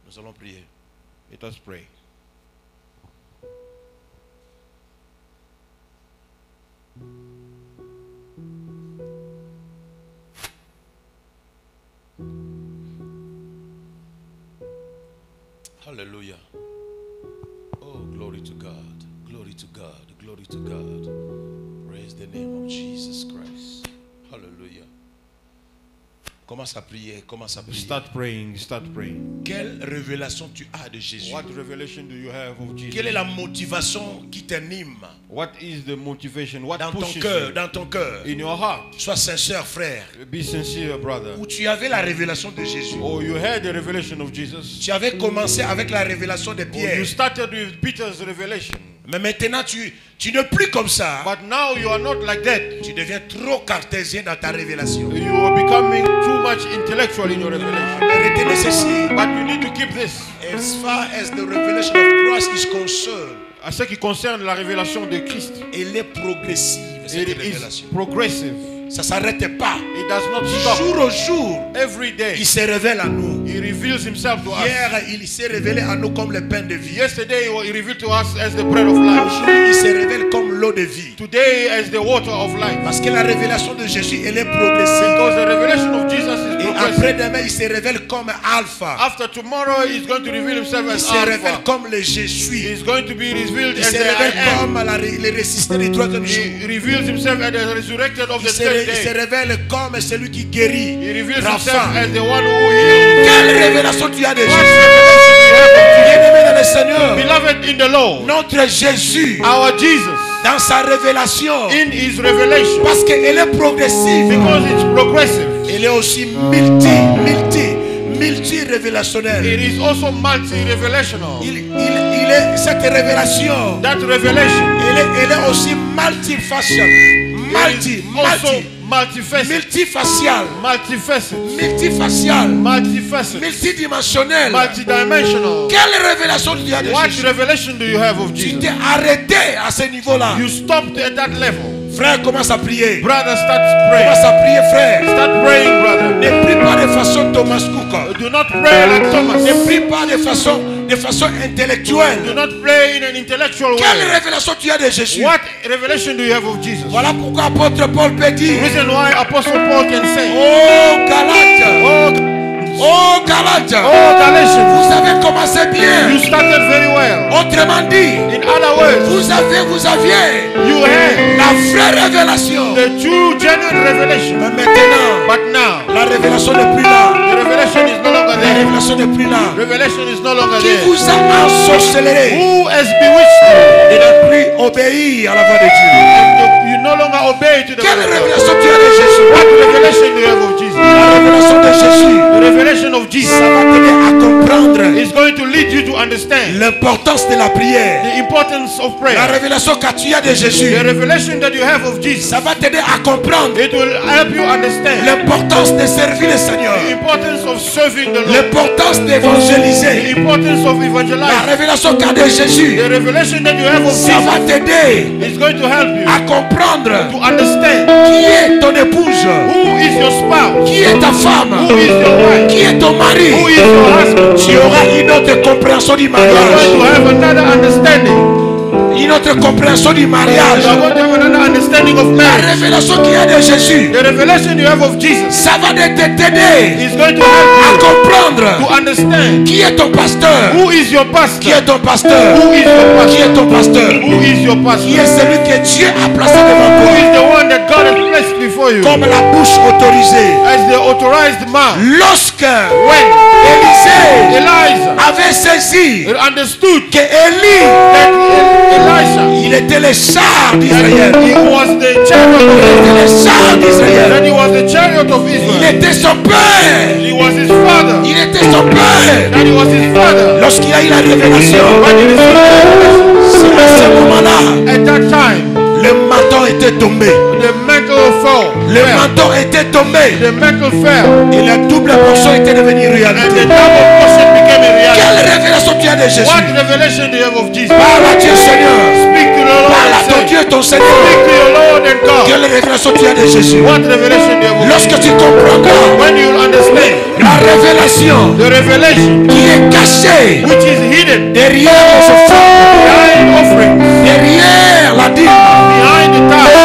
Nous allons prier. Let us pray. Hallelujah. Oh, glory to God. Glory to God. Glory to God. Praise the name of Jesus Christ. Hallelujah. Commence à prier. Commence à prier. Start praying. Start praying. Quelle révélation tu as de Jésus? What revelation do you have of Jesus? Quelle est la motivation qui t'anime What is the motivation? What dans ton pushes cœur, you dans ton cœur? in your heart? Sois sincère, frère. Be sincere, brother. Où tu avais la révélation de Jésus. Oh, you had the revelation of Jesus. Tu avais commencé avec la révélation de Oh, Pierre. you started with Peter's revelation. Mais maintenant, tu n'es plus comme ça. But now you are not like that. Tu deviens trop cartésien dans ta révélation. You are becoming too much intellectual in your revelation. Mais retenez ceci. But you need to keep this. As far as the revelation of Christ is concerned, À ce qui concerne la révélation de Christ, elle est progressive, cette it is révélation. progressive. Ça ne s'arrête pas. It does not stop. Jour au jour, Every day, il se révèle à nous. He reveals Himself to us. Hier, il s'est révélé à nous comme le pain de vie. Yesterday, He revealed to us as the bread of life. Aujourd'hui, il se révèle comme l'eau de vie. Today, as the water of life. Parce que la révélation de Jésus, elle est progressive. Because the revelation of Jesus is Et progressive. après-demain, il se révèle comme Alpha. After tomorrow, He's going to reveal Himself Il as se révèle Alpha. comme le Je suis. He's going to be revealed Il as se the I révèle am. comme le ressuscité du troisième jour. He reveals Himself as the resurrected of the third Il se day. révèle comme celui qui guérit. He reveals Himself Raphaël. as the one who heals. Quelle révélation tu as de What Jésus? revelation do you have of Bien-aimé dans le Seigneur, Jesus? Beloved in the Lord, notre Jésus, our Jesus, dans sa révélation, in His revelation, parce qu'elle est progressive, because it's progressive, elle est aussi multi-révélationnelle. it is also multi-revelational. Il est cette révélation, That revelation elle est aussi multifacial, is also multifaceted, multifacial, multifaceted, multidimensionnel. multidimensional. Quelle révélation tu as de What Jésus? revelation do you have of Tu Jesus? t'es arrêté à ce niveau-là. You stopped at that level. Frère, commence à prier. Brother, start Commence praying. à prier, frère. Start praying, brother. Ne prie pas de façon Thomas Cook. Do not pray like Thomas. Ne prie pas de façon de façon intellectuelle. Do not play in an intellectual Quelle way. révélation tu as de Jésus? What revelation do you have of Jesus? Voilà pourquoi apôtre Paul peut dire: Reason why Apostle Paul can say, oh Galates, oh Galates, oh Galatians, vous avez commencé bien. you started very well. Autrement dit, In other words, vous aviez you had la vraie révélation. the true, genuine revelation. Mais maintenant, But now, la révélation n'est plus là. the revelation is no longer La there. révélation n'est plus là. Revelation is no longer Qui there. vous a ensorcelé Who has bewitched you? et ne plus obéir à la voix de Dieu? You no longer obey to the Quelle word of God. révélation tu as de Jésus? What revelation do you have of Jesus? La révélation de Jésus, The revelation of ça Jesus va t'aider à comprendre is going to lead you to understand l'importance de la prière. the importance of La prayer. révélation que tu as de Jésus, The revelation that you have of Jesus, ça va t'aider à comprendre it will help you understand l'importance de servir le Seigneur, the importance of serving the Lord, l'importance the d'évangéliser. importance of La evangelizing. révélation qu'a de Jésus, The revelation that you have of ça va Jesus t'aider is going to help you à comprendre to understand qui est ton épouse, who is your spouse, qui est ta femme, who is your wife, qui est ton mari. who is your husband. Tu auras une autre compréhension du You are going to mariage. have another understanding. Une autre compréhension du mariage. You are going to have another understanding of La marriage. révélation qu'il y a de Jésus, The revelation you have of Jesus ça va t'aider is going to à help you comprendre to understand qui est ton pasteur. who is your Qui pastor, est ton pasteur? who is your Qui pastor, est ton pasteur? who is your Qui est pastor, celui que Dieu a placé devant who toi is the one that God has placed before you comme la bouche autorisée. as the authorized man. Lorsque When Élisée Elijah avait saisi understood que Élie, that Elisha, il était le char d'Israël, that he was the chariot il of était le Israel, char d'Israël, that he was the chariot of il Israel, était son père, he was his father, il était son père. that he was his father. Lorsqu'il a eu la révélation, When he received the revelation, c'est à ce moment-là, at that time, le manteau était tombé. the mantle fell. Le manteau était tombé The mantle fell. et la double portion était devenue And the réalité. double portion became a reality. Quelle révélation tu as de Jésus? What revelation do you have of Jesus? Parle à Dieu Seigneur. Speak to the Lord Parle à and ton say, Dieu, ton speak Seigneur. to your Lord and God. Quelle révélation tu as de Jésus? What revelation do you have of Lorsque Jesus? tu comprendras When you understand la révélation the revelation qui est cachée which is hidden derrière les offrandes, behind offerings, derrière la dîme, behind the tithe,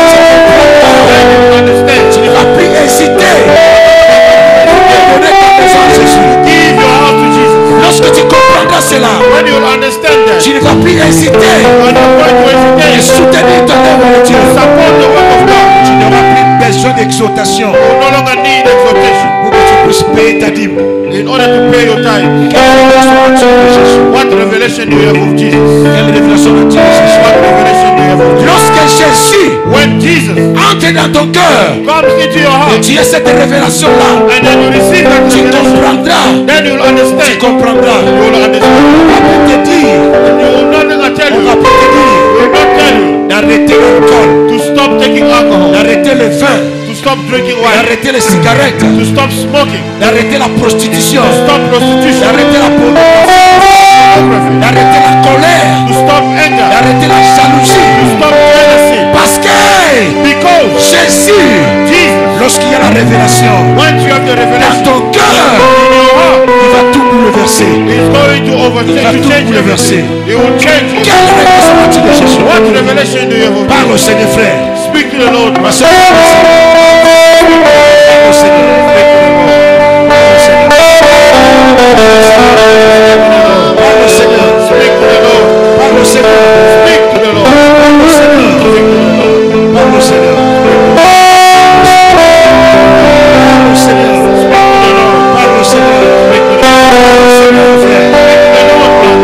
when you understand, tu ne vas plus hésiter de donner ta maison à Jésus. give your heart to Jesus. Lorsque tu comprendras cela, When you understand that, tu ne vas plus hésiter you are not going to de hesitate soutenir ton œuvre de Dieu. to support the work of God. Tu n'auras plus besoin d'exhortation You no longer need exhortation pour que tu puisses payer ta dîme. in order to pay your tithe. Quelle révélation as-tu de Jésus? What revelation do you have of Jesus? Quelle révélation as-tu de Jésus? What revelation do you have of Jesus? Lorsque Jésus When Jesus entre dans ton cœur comes into your et heart tu as cette révélation-là, and then you receive that tu revelation, comprendras. then you'll Tu understand. comprendras. You will understand. On va te dire, And you will not longer tell on you, va te dire will not tell you d'arrêter l'alcool, to stop taking alcohol, d'arrêter le vin, to stop drinking wine, d'arrêter les cigarettes, to stop smoking, d'arrêter la prostitution, to stop prostitution, d'arrêter la pornographie, pornography, d'arrêter la colère, to stop anger, d'arrêter la to jalousie. stop jealousy. Parce que Because Jésus, Jesus, lorsqu'il y a la révélation once you have the dans revelation ton cœur, in your heart, il va tout bouleverser. He's going to Il va overtake, to tout change bouleverser. everything. He will change it. Quelle révélation as-tu de Jésus? What revelation do you have of Parle au Jesus? Seigneur, frère. Speak to the Lord. Ma soeur, parle au Seigneur. Parle au Seigneur. Parle au Seigneur. Parle au Seigneur. Speak to the Lord. Parle au Seigneur. Speak to the Lord. Parle au Seigneur. Parle au Seigneur. Parle au Seigneur. Parle au Seigneur. Seigneur, frère.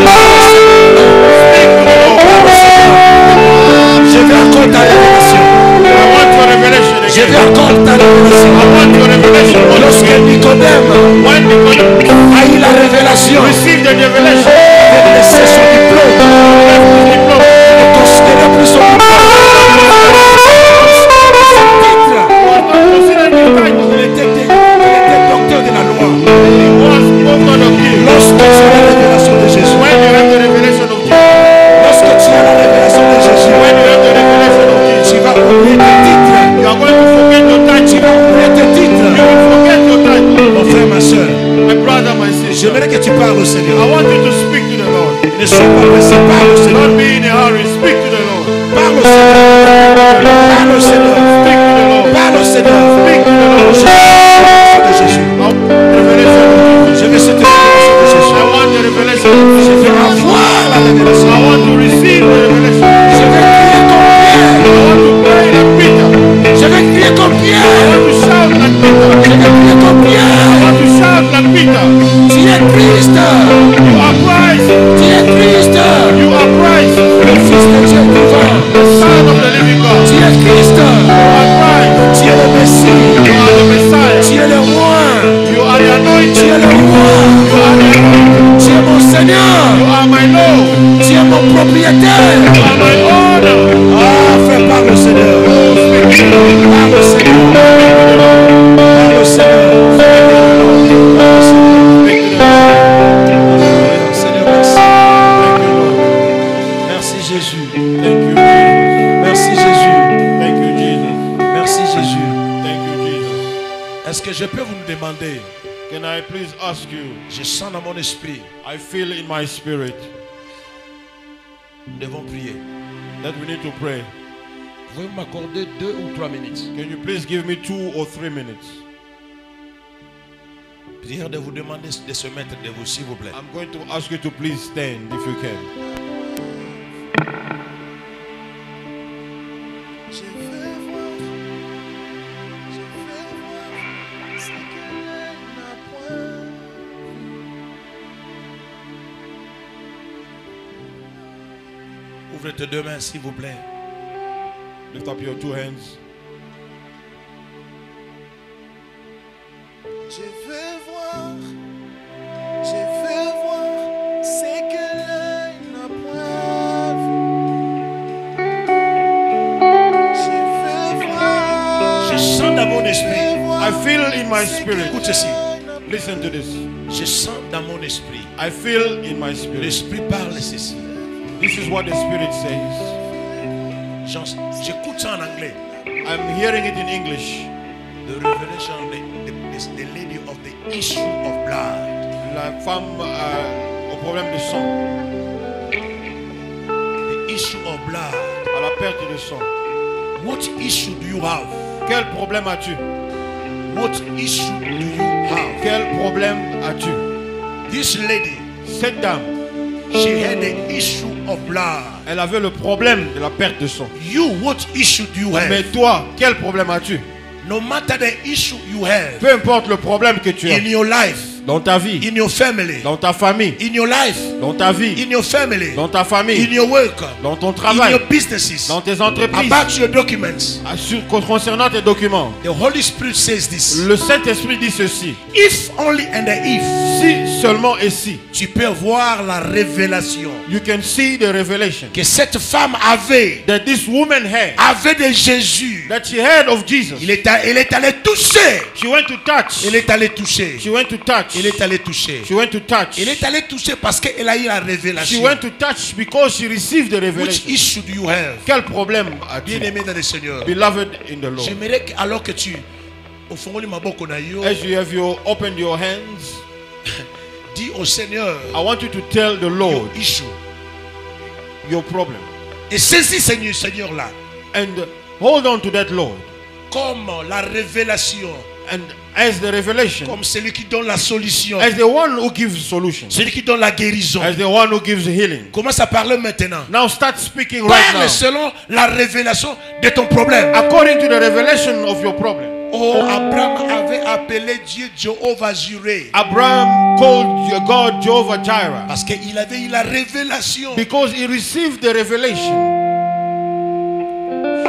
Je veux encore ta révélation. I want your revelation Je again. veux encore ta révélation. I want your revelation. Lorsque Nicodème When Nicodemus a eu la révélation, received the revelation, il a laissé son diplôme. left his diploma. Il ne considérait plus son diplôme. Son titre. Consider the title. Il était docteur de la loi. He was spoken of you. Lorsque tu as la révélation de Jésus, When you have the revelation of Jesus, lorsque tu as la révélation de Jésus, when you have the revelation of Jesus, tu vas oublier tes titres. you are going to forget your Tu title. vas oublier tes You titres. will forget your title. Mon frère, ma soeur, My brother, my sister, j'aimerais que tu parles au Seigneur. I want you to speak to them. propriétaire. Ah, fais par le Seigneur. Par le Seigneur. Par le Seigneur. Seigneur, merci. Merci Jésus. Thank you, Jesus. Merci Jésus. Thank you, Jesus. Merci Jésus. Thank you, Jesus. Est-ce que je peux vous demander? Can I please ask you? Je sens dans mon esprit. I feel in my spirit Nous devons prier. that we need to pray. Pouvez-vous m'accorder 2 ou 3 minutes? Can you please give me 2 or 3 minutes? Prière de vous demander de se mettre debout, s'il vous plaît. I'm going to ask you to please stand if you can. Ouvrez tes 2 mains, s'il vous plaît. Lift up your 2 hands. Je veux voir ce que l'œil n'a point vu. Je veux voir. Je sens dans mon esprit. I feel in my spirit. Écoute ceci. Listen to this. Je sens dans mon esprit. I feel in my spirit. L'esprit parle ceci. This is what the spirit says. J'écoute ça en anglais. I'm hearing it in English. The revelation of the lady of the issue of blood. La femme au problème de sang, The issue of blood. à la perte de sang. What issue do you have? Quel problème as-tu? What issue do you have? Quel problème as-tu? This lady, Cette dame, she had the issue of blood. elle avait le problème de la perte de sang. You, what issue do you Mais have? toi, quel problème as-tu? No matter the issue you have Peu importe le problème que tu as in your life, dans ta vie, in your family, dans ta famille, in your life, dans ta vie, in your family, dans ta in famille, your work, dans ton in travail, your businesses, dans tes entreprises, about your documents. concernant tes documents. The Holy Spirit says this. Le Saint-Esprit dit ceci. If only and if Si seulement et si, tu peux voir la révélation you can see the revelation que cette femme avait that this woman had, de Jésus. that she heard of Jesus. Elle est allée toucher. She went to touch. Elle est allée toucher. She went to touch. Elle est allée toucher. She went to touch. Elle est allée toucher parce qu'elle a eu la She révélation. went to touch because she received the Which revelation. issue do you have? Quel problème as-tu? Bien-aimé dans le Seigneur. Beloved in the Lord. J'aimerais que, alors que tu ofongoli maboko na yo, As you have opened your hands, dis au Seigneur I want you to tell the your Lord issue. your problem. Et saisis Seigneur là And hold on to that, Lord. comme la révélation, And as the revelation, comme celui qui donne la solution, as the one who gives solution, celui qui donne la guérison. as the one who gives healing. Commence à parler maintenant. Now start speaking right Parle now. selon la révélation de ton problème. According to the revelation of your problem. Oh, Abraham avait appelé Dieu Jéhovah Jireh Abraham called your God Jehovah Jireh parce qu'il avait eu la révélation. because he received the revelation.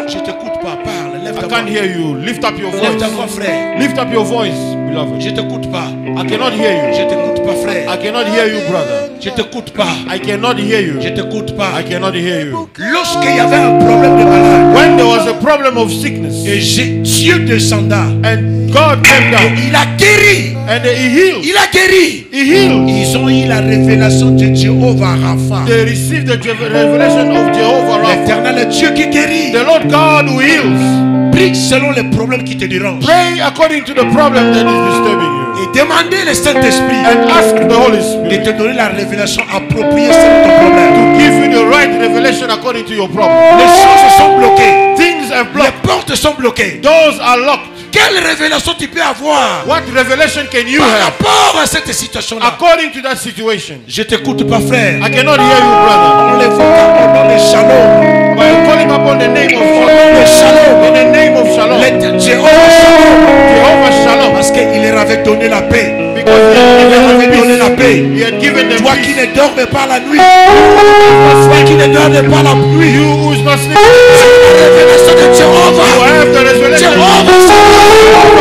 Je t'écoute pas, parle, lève I ta can't voix. hear you. Lift up your Lève ta voix, voice. frère. Lift up your voice, beloved. Je t'écoute pas. I cannot hear Je you. t'écoute pas, frère. I cannot hear you, brother. Je t'écoute pas. I cannot hear you. Je t'écoute pas. I cannot hear you. Lorsqu'il y avait un problème de malade, When there was a problem of sickness et Dieu descenda, and God came et down il a guéri. and he healed. Il a guéri. He healed. Ils ont eu la révélation de Jéhovah Rapha. They received the revelation of Jehovah Rapha. L'éternel Dieu qui guérit. The Lord God who heals. Prie selon les problèmes qui te dérangent. Pray according to the problem that is disturbing you. Et demandez le Saint-Esprit And ask the Holy de Spirit te donner la révélation appropriée selon ton problème. to give you the right revelation according to your problem. Les choses sont bloquées. Things are Les blocked. portes sont bloquées. Doors are locked. Quelle révélation tu peux avoir What revelation can you par have rapport à cette situation-là? according to that situation? Je t'écoute pas, frère. I cannot hear you, brother. On l'évoque au nom de Shalom. By calling upon the name of Au nom de Shalom. Shalom. In the name of Shalom. Jéhovah Shalom. Jehovah Shalom. Parce qu'il leur avait donné la paix. Because Il leur avait he donné la had paix. given, he had given them Toi qui peace. ne dormais pas la nuit. Toi qui ne dormais pas la nuit. You who is not sleeping, La révélation de you Jéhovah. have the revelation. Jéhovah Shalom.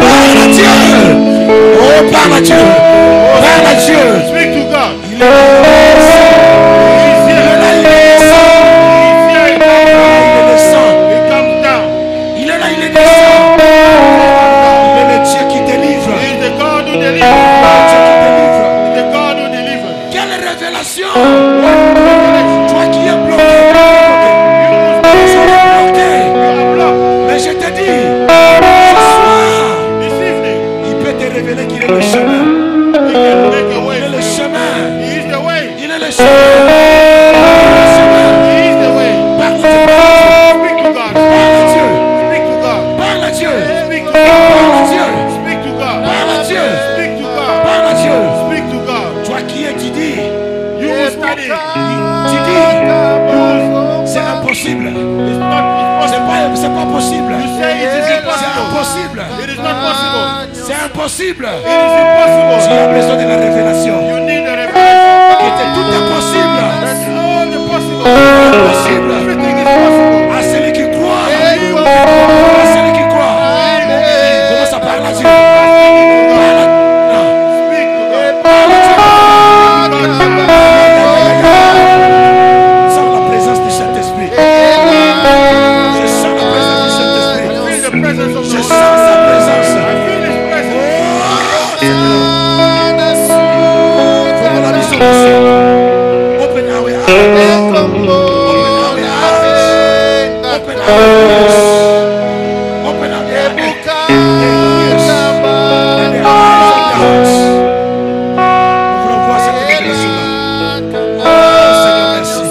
Parle à Dieu. Oh, parle à Dieu. Parle à Dieu. Speak to God. Il est He is here. dit, c'est impossible. C'est pas possible. You say it is C'est impossible. impossible. It is not possible. C'est impossible. It is impossible. Tu as besoin de la révélation. You need a revelation. Tout est possible. That's all the possible. Possible. Everything is possible. À celui qui croit. À celui qui croit. Commence à parler à Dieu. Parle à... Non. Speak to God. Parle à Dieu. Sens la présence du Saint-Esprit. Je sens la présence du Saint-Esprit. Feel the presence of Je the sens Lord. sa présence. I feel His presence. Comment la mission du ciel. Open our eyes. Open our eyes. Open our ears. Open our ears. And the eyes of the hearts. Nous voulons voir cette révélation-là. Oh Seigneur, merci.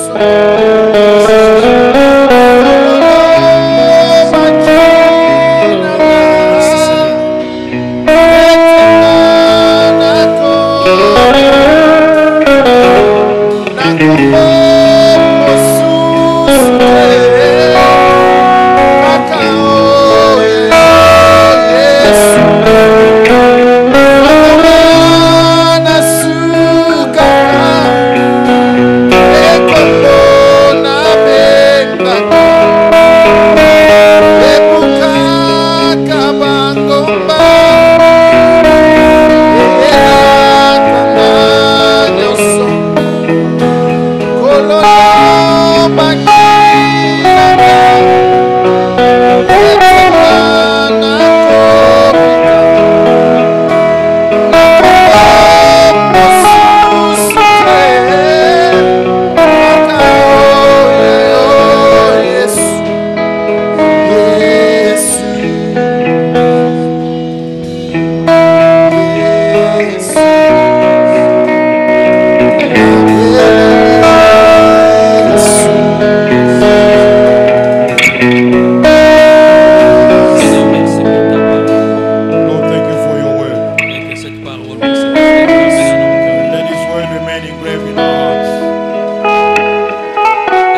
Merci Seigneur. Lord, thank you for your word. Et que cette parole puisse rester gravée dans nos cœurs. Let His word remain engraved in our hearts.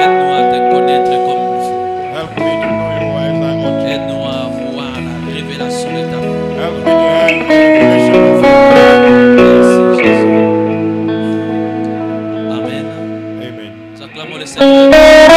Aide-nous à te connaître comme il faut. Help me to know you as I ought to. Aide-nous à voir la révélation de ta parole. Help me to have the revelation of you. Merci Jésus. Amen. Amen. Nous acclamons le Seigneur.